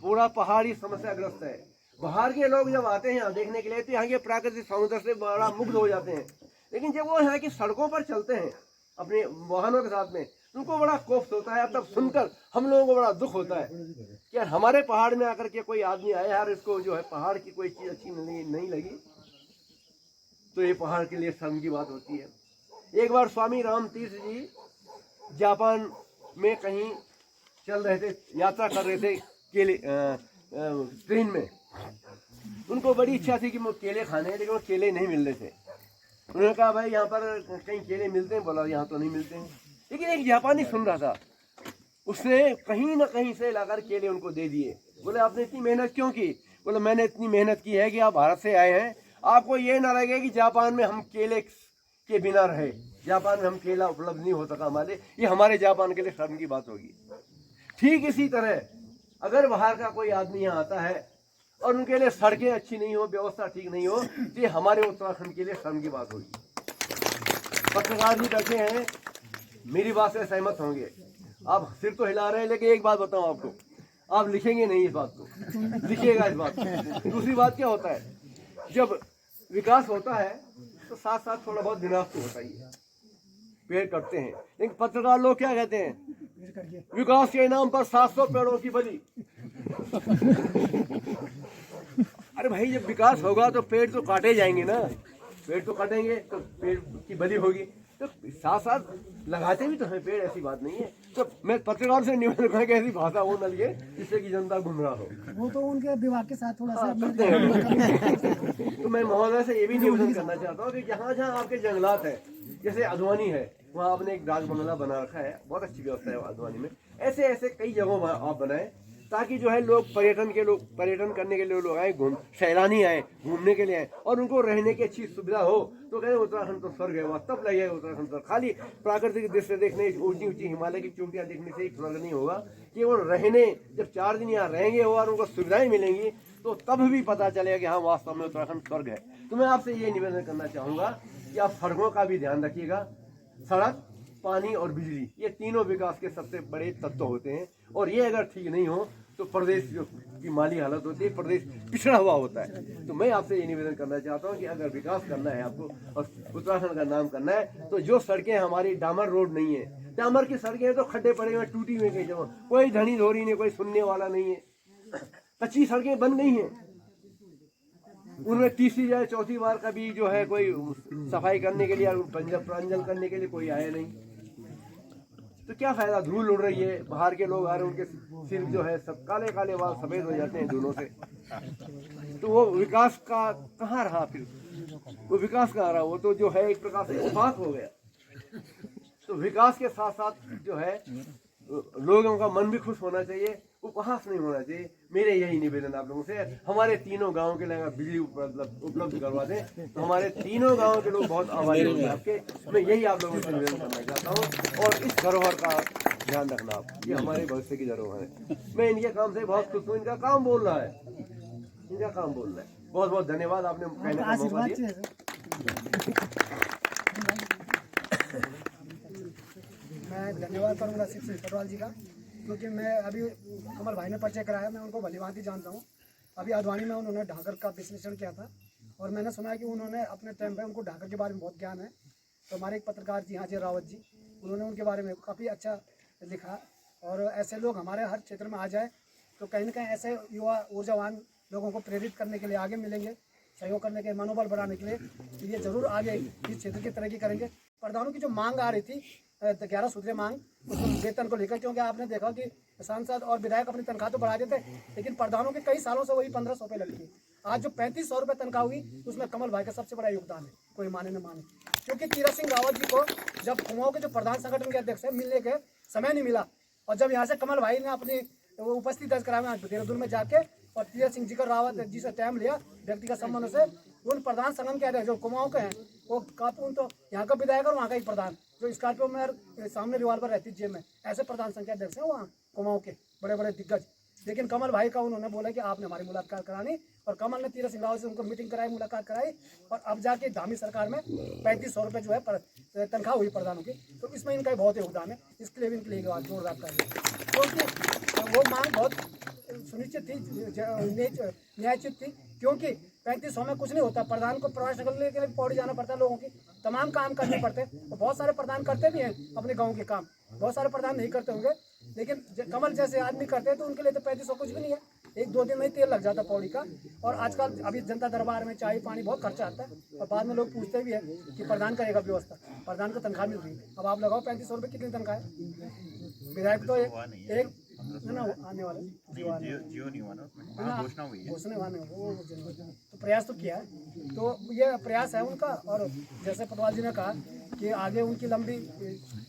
पूरा पहाड़ी समस्याग्रस्त है। बाहर के लोग जब आते हैं यहाँ देखने के लिए तो यहाँ के प्राकृतिक सौंदर्य से बड़ा मुग्ध हो जाते हैं, लेकिन जब वो यहाँ की सड़कों पर चलते हैं अपने वाहनों के साथ में, उनको बड़ा कोफ्त होता है। तब सुनकर हम लोगों को बड़ा दुख होता है कि यार हमारे पहाड़ में आकर के कोई आदमी आया, यार इसको जो है पहाड़ की कोई चीज़ अच्छी नहीं लगी, तो ये पहाड़ के लिए शर्म की बात होती है। एक बार स्वामी राम तीर्थ जी जापान में कहीं चल रहे थे, यात्रा कर रहे थे केले ट्रेन में। उनको बड़ी इच्छा थी कि वो केले खाने, लेकिन वो केले नहीं मिल रहे थे। उन्होंने कहा भाई यहाँ पर कहीं केले मिलते हैं? बोला यहाँ तो नहीं मिलते हैं। लेकिन एक जापानी सुन रहा था, उसने कहीं ना कहीं से लाकर केले उनको दे दिए। बोले आपने इतनी मेहनत क्यों की? बोले मैंने इतनी मेहनत की है कि आप भारत से आए हैं, आपको ये ना लगे कि जापान में हम केले के बिना रहे, जापान में हम केला उपलब्ध नहीं हो सका हमारे, ये हमारे जापान के लिए शर्म की बात होगी। ठीक इसी तरह अगर बाहर का कोई आदमी यहाँ आता है और उनके लिए सड़कें अच्छी नहीं हो, व्यवस्था ठीक नहीं हो, तो ये हमारे उत्तराखंड के लिए शर्म की बात होगी। पत्रकार जी बैठे हैं, मेरी बात से सहमत होंगे। आप सिर तो हिला रहे हैं, लेकिन एक बात बताऊं आपको, आप लिखेंगे नहीं इस बात को, लिखिएगा इस बात को। दूसरी बात क्या होता है, जब विकास होता है तो साथ साथ थोड़ा बहुत विनाश तो होता ही है, पेड़ कटते हैं। लेकिन पत्रकार लोग क्या कहते हैं, विकास के नाम पर 700 पेड़ों की बलि। अरे भाई जब विकास होगा तो पेड़ तो काटे जाएंगे ना, पेड़ तो कटेंगे तो पेड़ की बलि होगी, तो साथ साथ लगाते भी तो हैं पेड़, ऐसी बात नहीं है। तो मैं पत्रकार से निवेदन करूँ कि ऐसी भाषा वो न लगे जिससे कि जनता गुमराह हो। वो तो उनके विभाग के साथ थोड़ा सा करते हैं। तो मैं महोदय से ये भी निवेदन करना चाहता हूँ कि जहाँ जहाँ आपके जंगलात है, जैसे अधवानी है, वहाँ आपने एक डाक बंगला बना रखा है, बहुत अच्छी व्यवस्था है अधवानी में। ऐसे ऐसे कई जगहों आप बनाए ताकि जो है लोग पर्यटन करने के लिए लोग आए, सैलानी आए, घूमने के लिए आए, और उनको रहने की अच्छी सुविधा हो। तो कहें उत्तराखंड तो स्वर्ग है, वहाँ तब लगेगा उत्तराखंड स्वर्ग। खाली प्राकृतिक दृश्य देखने, ऊंची ऊंची हिमालय की चोटियाँ देखने से ही स्वर्ग नहीं होगा। केवल रहने, जब 4 दिन यहाँ रहेंगे और उनको सुविधाएं मिलेंगी तो तब भी पता चलेगा कि हाँ वास्तव में उत्तराखंड स्वर्ग है। तो मैं आपसे ये निवेदन करना चाहूँगा कि आप सड़कों का भी ध्यान रखिएगा। सड़क, पानी और बिजली, ये तीनों विकास के सबसे बड़े तत्व होते हैं, और ये अगर ठीक नहीं हो तो प्रदेश जो की माली हालत होती है, प्रदेश पिछड़ा हुआ होता है। तो मैं आपसे ये निवेदन करना चाहता हूँ कि अगर विकास करना है आपको और उत्तराखंड का नाम करना है, तो जो सड़कें हमारी डामर रोड नहीं है, डामर की सड़कें हैं तो खड्डे पड़े हुए, टूटी हुई कई जगह, कोई धनी धोरी नहीं, कोई सुनने वाला नहीं है। कच्ची सड़कें बन गई हैं, उनमें तीसरी या चौथी बार कभी जो है कोई सफाई करने के लिए, प्रांजल करने के लिए कोई आया नहीं, तो क्या फायदा। धूल उड़ रही है, बाहर के लोग आ रहे हैं, उनके सिर जो है सब काले काले बाल सफेद हो जाते हैं धूलों से। तो वो विकास का कहाँ रहा फिर, वो विकास कहाँ रहा, वो तो जो है एक प्रकार से उपहास हो गया। तो विकास के साथ साथ जो है लोगों का मन भी खुश होना चाहिए, उपहास नहीं होना चाहिए। मेरे यही निवेदन आप लोगों से, हमारे तीनों गांव के लिए बिजली उपलब्ध करवा दें तो हमारे तीनों गांव के लोग बहुत आभारी होंगे आपके। मैं यही आप लोगों से निवेदन करना चाहता हूँ। और इस धरोहर का ध्यान रखना आप, ये हमारे भविष्य की धरोहर है। मैं इनके काम से बहुत खुश हूँ, इनका काम बोल रहा है, इनका काम बोल रहा है। बहुत बहुत धन्यवाद, आपने कहने का मौका दिया। मैं मैं धन्यवाद करूँगा शिव सिंह पटवाल जी का, क्योंकि मैं अभी कमल भाई ने परिचय कराया, मैं उनको भलीभांति जानता हूँ। अभी आडवाणी में उन्होंने ढाकर का विश्लेषण किया था और मैंने सुना है कि उन्होंने अपने टाइम पे उनको ढाकर के बारे में बहुत ज्ञान है। तो हमारे एक पत्रकार जी अजय रावत जी, उन्होंने उनके बारे में काफ़ी अच्छा लिखा। और ऐसे लोग हमारे हर क्षेत्र में आ जाए तो कहीं ना कहीं ऐसे युवा ऊर्जावान लोगों को प्रेरित करने के लिए आगे मिलेंगे, सहयोग करने के मनोबल बढ़ाने के लिए ये जरूर आगे इस क्षेत्र की तरक्की करेंगे। प्रधानों की जो मांग आ रही थी 11 सूत्रीय मांग, उसमें वेतन को लेकर, क्योंकि आपने देखा कि सांसद और विधायक अपनी तनख्वाह तो बढ़ा देते, लेकिन प्रधानों के कई सालों से वही 1500 रुपये लगी। आज जो 3500 रुपये तनख्वाह हुई, उसमें कमल भाई का सबसे बड़ा योगदान है, कोई माने न माने। क्योंकि तीरथ सिंह रावत जी को जब कुमाऊं के जो प्रधान संगठन के अध्यक्ष है मिलने के समय नहीं मिला, और जब यहाँ से कमल भाई ने अपनी उपस्थिति दर्ज कराया देहरादून में जाके और तीरथ सिंह जी का रावत जी से टाइम लिया व्यक्तिगत संबंध से, उन प्रधान संगठन के अध्यक्ष जो कुमाऊं के हैं वो काफी, उन तो यहाँ का विधायक और वहाँ का एक प्रधान जो स्कॉर्पियो में सामने रिवॉल्वर रहती जेब में, ऐसे प्रधान संघ के अध्यक्ष हैं वहाँ कुमाऊं के बड़े बड़े दिग्गज। लेकिन कमल भाई का उन्होंने बोला कि आपने हमारी मुलाकात करानी, और कमल ने तीरथ सिंह रावत से उनको मीटिंग कराई, मुलाकात कराई, और अब जाके धामी सरकार में 3500 रुपये जो है तनख्वाह हुई प्रधानों की। तो इसमें इनका बहुत योगदान है, इसके लिए भी इनके लिए जोरदार कार्य, क्योंकि वो मांग बहुत सुनिश्चित थी, न्यायचित थी। क्योंकि 3500 में कुछ नहीं होता, प्रधान को प्रवास करने के लिए पौड़ी जाना पड़ता है, लोगों की तमाम काम करने पड़ते हैं। और बहुत सारे प्रधान करते भी हैं अपने गाँव के काम, बहुत सारे प्रधान नहीं करते होंगे, लेकिन कमल जैसे आदमी करते हैं तो उनके लिए तो 3500 कुछ भी नहीं है, 1-2 दिन में ही तेल लग जाता पौड़ी का। और आजकल अभी जनता दरबार में चाय पानी बहुत खर्चा आता है, और बाद में लोग पूछते भी है कि प्रधान करेगा व्यवस्था, प्रधान को तनख्वाह मिल रही है। अब आप लगाओ 3500 रुपये कितनी तनख्वाह है? विधायक तो एक ना आने वाला जियो नहीं हुआ ना, घोषणा हुई है, घोषणा वाले वो तो प्रयास तो किया है, तो ये प्रयास है उनका। और जैसे पटवाल जी ने कहा कि आगे उनकी लंबी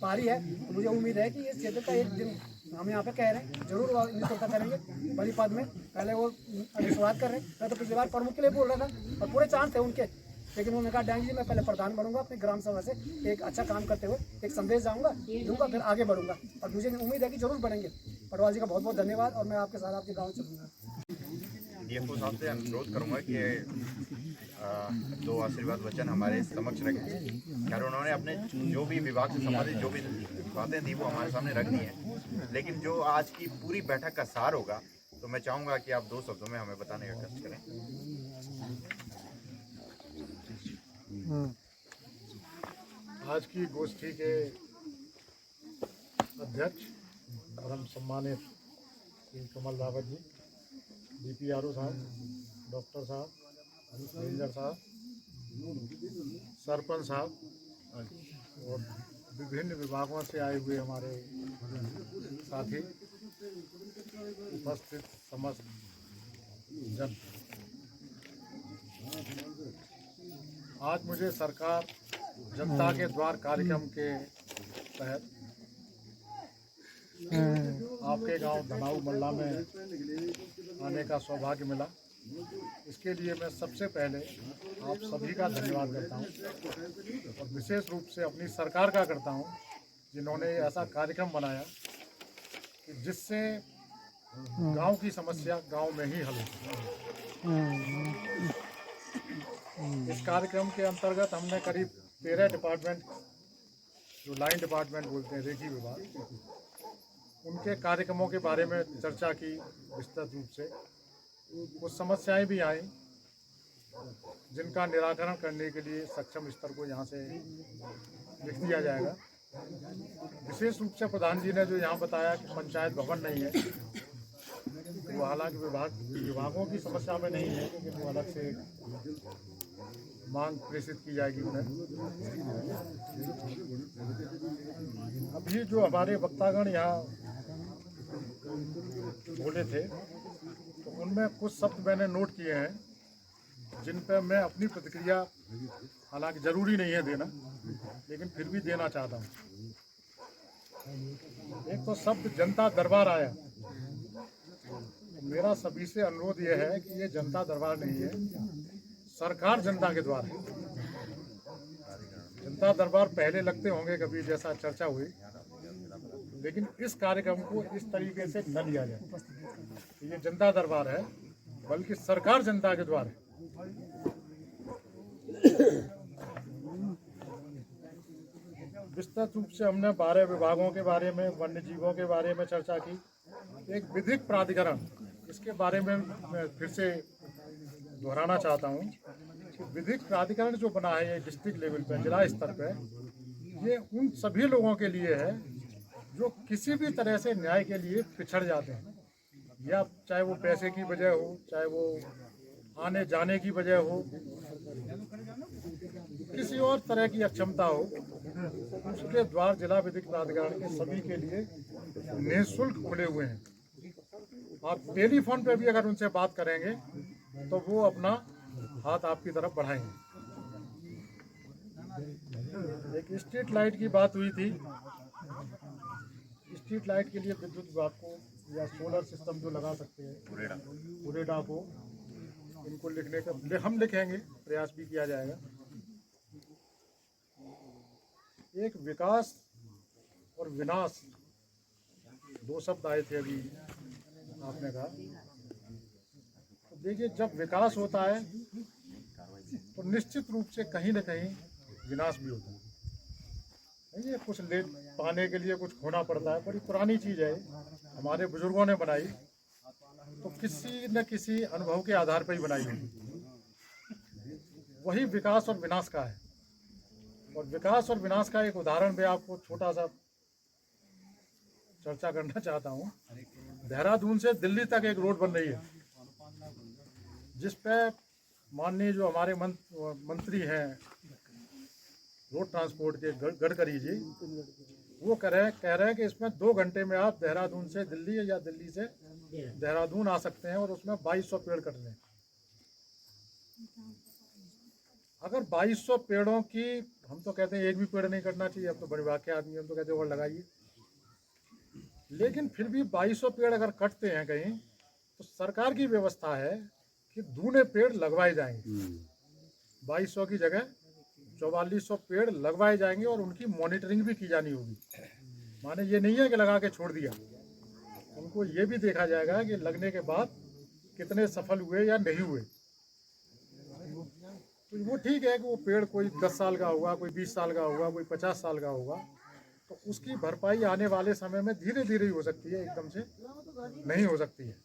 पारी है, तो मुझे उम्मीद है कि इस क्षेत्र का एक दिन हम यहाँ पे कह रहे हैं जरूर नेतृत्व करेंगे बड़ी पद में। पहले वो शुरुआत कर रहे हैं, मैं तो पिछली बार प्रमुख के लिए बोल रहा था और पूरे चांस थे उनके, लेकिन उन्होंने कहा डांगी जी मैं पहले प्रधान बनूंगा, अपनी ग्राम सभा से एक अच्छा काम करते हुए एक संदेश दूंगा, फिर आगे बढ़ूंगा, और मुझे उम्मीद है कि जरूर बढ़ेंगे। पटवाल जी का बहुत बहुत धन्यवाद, और मैं आपके साथ आपके गाँव चलूँगा। डीएफओ साहब से अनुरोध करूंगा कि 2 आशीर्वाद वचन हमारे समक्ष रखें। खैर उन्होंने अपने जो भी विभाग से संबंधित जो भी बातें थी वो हमारे सामने रख दी हैं, लेकिन जो आज की पूरी बैठक का सार होगा तो मैं चाहूँगा कि आप 2 शब्दों में हमें बताने का कष्ट करें। आज की गोष्ठी के अध्यक्ष परम सम्मानित श्री कमल रावत जी, DPRO साहब, डॉक्टर साहब, रेंजर साहब, सरपंच साहब और विभिन्न विभागों से आए हुए हमारे साथी, उपस्थित समस्त जन, आज मुझे सरकार जनता के द्वार कार्यक्रम के तहत आपके गांव धनाऊ मल्ला में आने का सौभाग्य मिला। इसके लिए मैं सबसे पहले आप सभी का धन्यवाद करता हूं, और विशेष रूप से अपनी सरकार का करता हूं जिन्होंने ऐसा कार्यक्रम बनाया कि जिससे गांव की समस्या गांव में ही हल हो। इस कार्यक्रम के अंतर्गत हमने करीब 13 डिपार्टमेंट, जो लाइन डिपार्टमेंट बोलते हैं, रेखी विभाग, उनके कार्यक्रमों के बारे में चर्चा की विस्तृत रूप से। कुछ समस्याएं भी आई जिनका निराकरण करने के लिए सक्षम स्तर को यहाँ से लिख दिया जाएगा। विशेष रूप से प्रधान जी ने जो यहाँ बताया कि पंचायत भवन नहीं है, वो हालांकि विभागों की समस्या में नहीं है, लेकिन वो अलग से मांग प्रेषित की जाएगी उन्हें। अभी जो हमारे वक्तागण यहाँ बोले थे तो उनमें कुछ शब्द मैंने नोट किए हैं जिन पर मैं अपनी प्रतिक्रिया, हालांकि ज़रूरी नहीं है देना, लेकिन फिर भी देना चाहता हूँ। एक तो शब्द जनता दरबार आया। मेरा सभी से अनुरोध यह है कि ये जनता दरबार नहीं है, सरकार जनता के द्वार है। जनता दरबार पहले लगते होंगे कभी, जैसा चर्चा हुई, लेकिन इस कार्यक्रम को इस तरीके से न लिया जाए। ये जनता दरबार है, बल्कि सरकार जनता के द्वार है। विस्तृत रूप से हमने 12 विभागों के बारे में, वन्य जीवों के बारे में चर्चा की। एक विधिक प्राधिकरण, इसके बारे में मैं फिर से दोहराना चाहता हूँ कि विधिक प्राधिकरण जो बना है ये डिस्ट्रिक्ट लेवल पर, जिला स्तर पर, ये उन सभी लोगों के लिए है जो किसी भी तरह से न्याय के लिए पिछड़ जाते हैं, या चाहे वो पैसे की वजह हो, चाहे वो आने जाने की वजह हो, किसी और तरह की अक्षमता हो, उसके द्वार जिला विधिक प्राधिकरण के सभी के लिए निःशुल्क खुले हुए हैं। आप टेलीफोन पे भी अगर उनसे बात करेंगे तो वो अपना हाथ आपकी तरफ बढ़ाएंगे। एक स्ट्रीट लाइट की बात हुई थी। स्ट्रीट लाइट के लिए विद्युत विभाग को या सोलर सिस्टम जो लगा सकते हैं उरेडा को, इनको लिखने का हम लिखेंगे, प्रयास भी किया जाएगा। एक विकास और विनाश, दो शब्द आए थे अभी आपने कहा। तो देखिए, जब विकास होता है तो निश्चित रूप से कहीं न कहीं विनाश भी होता है। ये कुछ ले पाने के लिए कुछ खोना पड़ता है, बड़ी पुरानी चीज़ है, हमारे बुजुर्गों ने बनाई, तो किसी न किसी अनुभव के आधार पर ही बनाई होगी। वही विकास और विनाश का है। और विकास और विनाश का एक उदाहरण मैं आपको छोटा सा चर्चा करना चाहता हूँ। देहरादून से दिल्ली तक एक रोड बन रही है, जिस पे माननीय जो हमारे मंत्री हैं रोड ट्रांसपोर्ट के, गडकरी जी, वो कह रहे हैं कि इसमें 2 घंटे में आप देहरादून से दिल्ली या दिल्ली से देहरादून आ सकते हैं, और उसमें 2200 पेड़ कटने हैं। अगर 2200 पेड़ों की, हम तो कहते हैं एक भी पेड़ नहीं कटना चाहिए, अब तो बड़े वाक्य आदमी, हम तो कहते हैं और लगाइए, लेकिन फिर भी 2200 पेड़ अगर कटते हैं कहीं, तो सरकार की व्यवस्था है कि दूने पेड़ लगवाए जाएंगे। 2200 की जगह 4400 पेड़ लगवाए जाएंगे, और उनकी मॉनिटरिंग भी की जानी होगी। माने ये नहीं है कि लगा के छोड़ दिया, उनको ये भी देखा जाएगा कि लगने के बाद कितने सफल हुए या नहीं हुए। तो वो ठीक है कि वो पेड़ कोई 10 साल का होगा, कोई 20 साल का होगा, कोई 50 साल का होगा, तो उसकी भरपाई आने वाले समय में धीरे धीरे ही हो सकती है, एकदम से नहीं हो सकती है।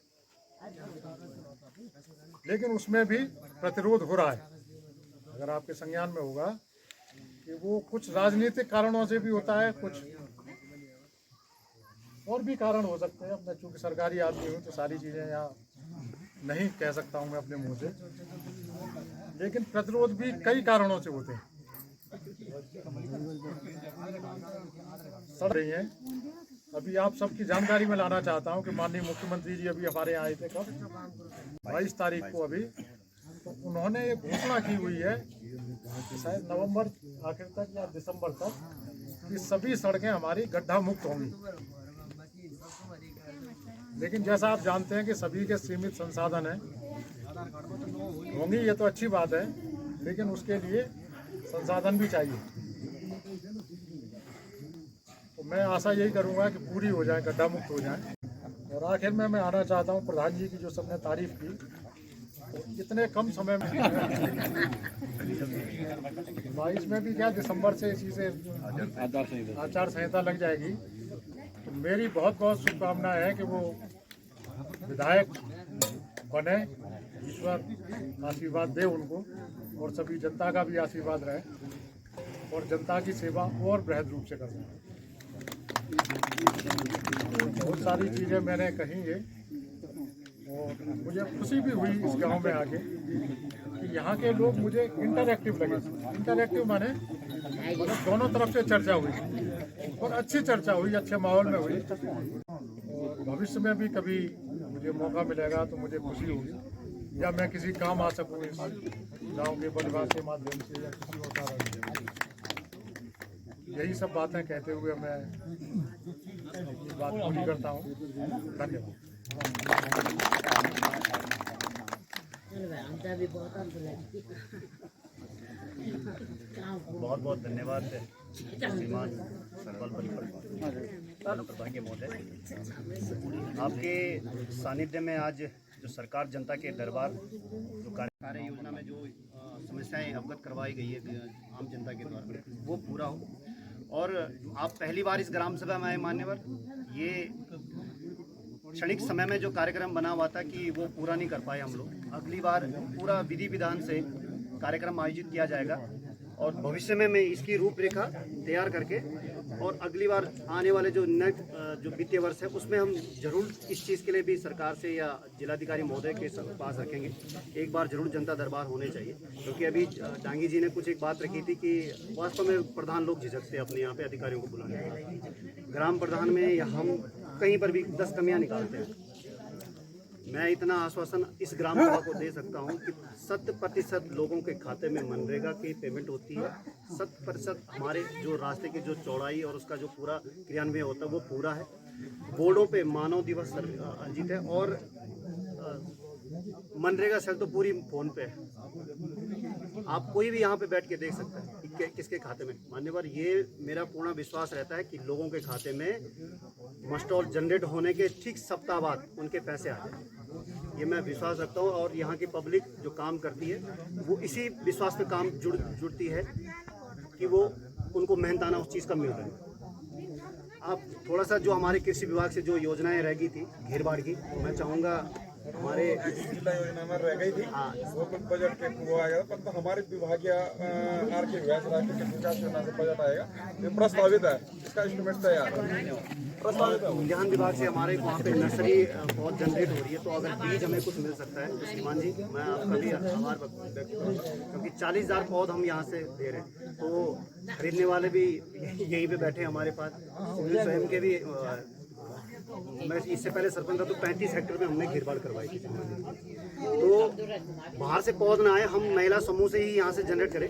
लेकिन उसमें भी प्रतिरोध हो रहा है। अगर आपके संज्ञान में होगा कि वो कुछ राजनीतिक कारणों से भी होता है, कुछ और भी कारण हो सकते हैं। मैं चूँकि सरकारी आदमी हूँ तो सारी चीज़ें यहाँ नहीं कह सकता हूँ मैं अपने मुंह से, लेकिन प्रतिरोध भी कई कारणों से होते हैं। सड़ रही हैं। अभी आप सबकी जानकारी में लाना चाहता हूँ कि माननीय मुख्यमंत्री जी अभी हमारे यहाँ आए थे, कब 22 तारीख को अभी, तो उन्होंने ये घोषणा की हुई है कि शायद नवंबर आखिर तक या दिसंबर तक कि सभी सड़कें हमारी गड्ढा मुक्त होंगी। लेकिन जैसा आप जानते हैं कि सभी के सीमित संसाधन हैं, होंगी ये तो अच्छी बात है, लेकिन उसके लिए संसाधन भी चाहिए। तो मैं आशा यही करूंगा कि पूरी हो जाए, गड्ढा मुक्त हो जाए। और आखिर में मैं आना चाहता हूं प्रधान जी की जो सबने तारीफ की, तो इतने कम समय में 22 में भी क्या, दिसंबर से चीज़ें आचार संहिता लग जाएगी। तो मेरी बहुत बहुत शुभकामना है कि वो विधायक बने, ईश्वर आशीर्वाद दे उनको, और सभी जनता का भी आशीर्वाद रहे, और जनता की सेवा और बृहद रूप से करना। बहुत सारी चीज़ें मैंने कही है, और मुझे खुशी भी हुई इस गांव में आके कि यहाँ के लोग मुझे इंटरैक्टिव लगे। इंटरैक्टिव माने मतलब दोनों तरफ से चर्चा हुई, और अच्छी चर्चा हुई, अच्छे माहौल में हुई। और भविष्य में भी कभी मुझे मौका मिलेगा तो मुझे खुशी होगी, या मैं किसी काम आ सकूँ इस गाँव के परिवार के माध्यम से, या किसी और कारण से। यही सब बातें कहते हुए मैं बात पूरी करता हूँ। धन्यवाद। बहुत बहुत धन्यवाद श्रीमान प्रभाग्य महोदय, आपके सानिध्य में आज जो सरकार जनता के दरबार जो कार्य योजना में जो समस्याएं अवगत करवाई गई है आम जनता के द्वारा, वो पूरा हो। और आप पहली बार इस ग्राम सभा में आए मान्यवर, ये क्षणिक समय में जो कार्यक्रम बना हुआ था कि वो पूरा नहीं कर पाए हम लोग। अगली बार पूरा विधि विधान से कार्यक्रम आयोजित किया जाएगा और भविष्य में मैं इसकी रूपरेखा तैयार करके और अगली बार आने वाले जो जो वित्तीय वर्ष है उसमें हम जरूर इस चीज़ के लिए भी सरकार से या जिलाधिकारी महोदय के पास रखेंगे। एक बार जरूर जनता दरबार होने चाहिए, क्योंकि अभी डांगी जी ने कुछ एक बात रखी थी कि वास्तव में प्रधान लोग झिझकते हैं अपने यहाँ पे अधिकारियों को बुलाने के। ग्राम प्रधान में या हम कहीं पर भी 10 कमियाँ निकालते हैं। मैं इतना आश्वासन इस ग्राम सभा को दे सकता हूं कि 100% लोगों के खाते में मनरेगा की पेमेंट होती है। 100% हमारे जो रास्ते की जो चौड़ाई और उसका जो पूरा क्रियान्वयन होता है वो पूरा है। बोर्डों पे मानव दिवस अर्जित है और मनरेगा सेल तो पूरी फोन पे है। आप कोई भी यहाँ पे बैठ के देख सकते हैं कि किसके खाते में। मान्यवर, ये मेरा पूर्ण विश्वास रहता है कि लोगों के खाते में मस्टॉल जनरेट होने के ठीक सप्ताह बाद उनके पैसे आ जाए, ये मैं विश्वास रखता हूँ। और यहाँ की पब्लिक जो काम करती है वो इसी विश्वास पे काम जुड़ती है कि वो उनको मेहनताना उस चीज़ का मिल रहा है। आप थोड़ा सा जो हमारे कृषि विभाग से जो योजनाएं रह गई थी घेर बाढ़ की, तो मैं चाहूँगा हमारे जिला योजना में रह गई थी, वो कुछ बजट के वो आएगा, पर तो हमारे विभागीय आर्थिक विभाग राज्य विकास योजना से बजट आएगा, ये प्रस्तावित है, इसका एस्टिमेट तैयार है। प्रस्तावित है उद्यान विभाग से हमारे वहाँ पे नर्सरी बहुत जनरेट हो रही है, तो अगर बीज हमें कुछ मिल सकता है तो श्रीमान जी मैं आपका भी आभार व्यक्त करूँ, क्योंकि 40,000 पौध हम यहाँ से दे रहे हैं, तो खरीदने वाले भी यहीं पे बैठे हमारे पास। स्वयं के भी मैं इससे पहले सरपंच था तो 35 हेक्टेयर में हमने घेरबाड़ करवाई थी। तो बाहर से पौध ना आए, हम महिला समूह से ही यहाँ से जनरेट करें।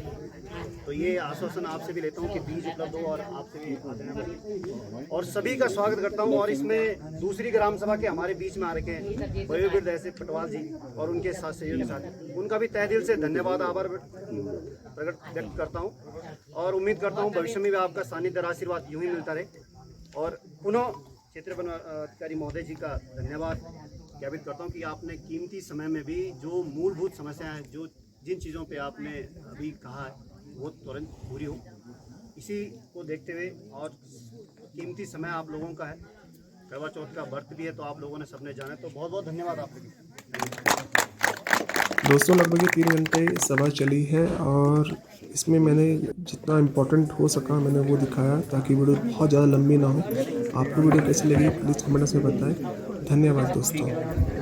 तो ये आश्वासन आपसे भी लेता हूँ कि बीज उपलब्ध हो और आपसे भी और सभी का स्वागत करता हूँ। और इसमें दूसरी ग्राम सभा के हमारे बीच में आ रखे हैं वयोवृद्ध ऐसे पटवाल जी और उनके साथ सहयोगी साथी, उनका भी तहे दिल से धन्यवाद आभार प्रकट व्यक्त करता हूँ। और उम्मीद करता हूँ भविष्य में भी आपका सानिध्य और आशीर्वाद यूँ ही मिलता रहे। और पुनः क्षेत्र वन अधिकारी महोदय जी का धन्यवाद ज्ञापित करता हूँ कि आपने कीमती समय में भी जो मूलभूत समस्याएं हैं, जो जिन चीज़ों पे आपने अभी कहा है वो तुरंत पूरी हो, इसी को देखते हुए। और कीमती समय आप लोगों का है, करवा चौथ का व्रत भी है, तो आप लोगों ने सबने जाना, तो बहुत बहुत धन्यवाद आप लोगों। दोस्तों, लगभग ये 3 घंटे सभा चली है और इसमें मैंने जितना इम्पोर्टेंट हो सका मैंने वो दिखाया, ताकि वीडियो बहुत ज़्यादा लंबी ना हो। आपको वीडियो कैसी लगी प्लीज़ कमेंट्स में बताएं। धन्यवाद दोस्तों।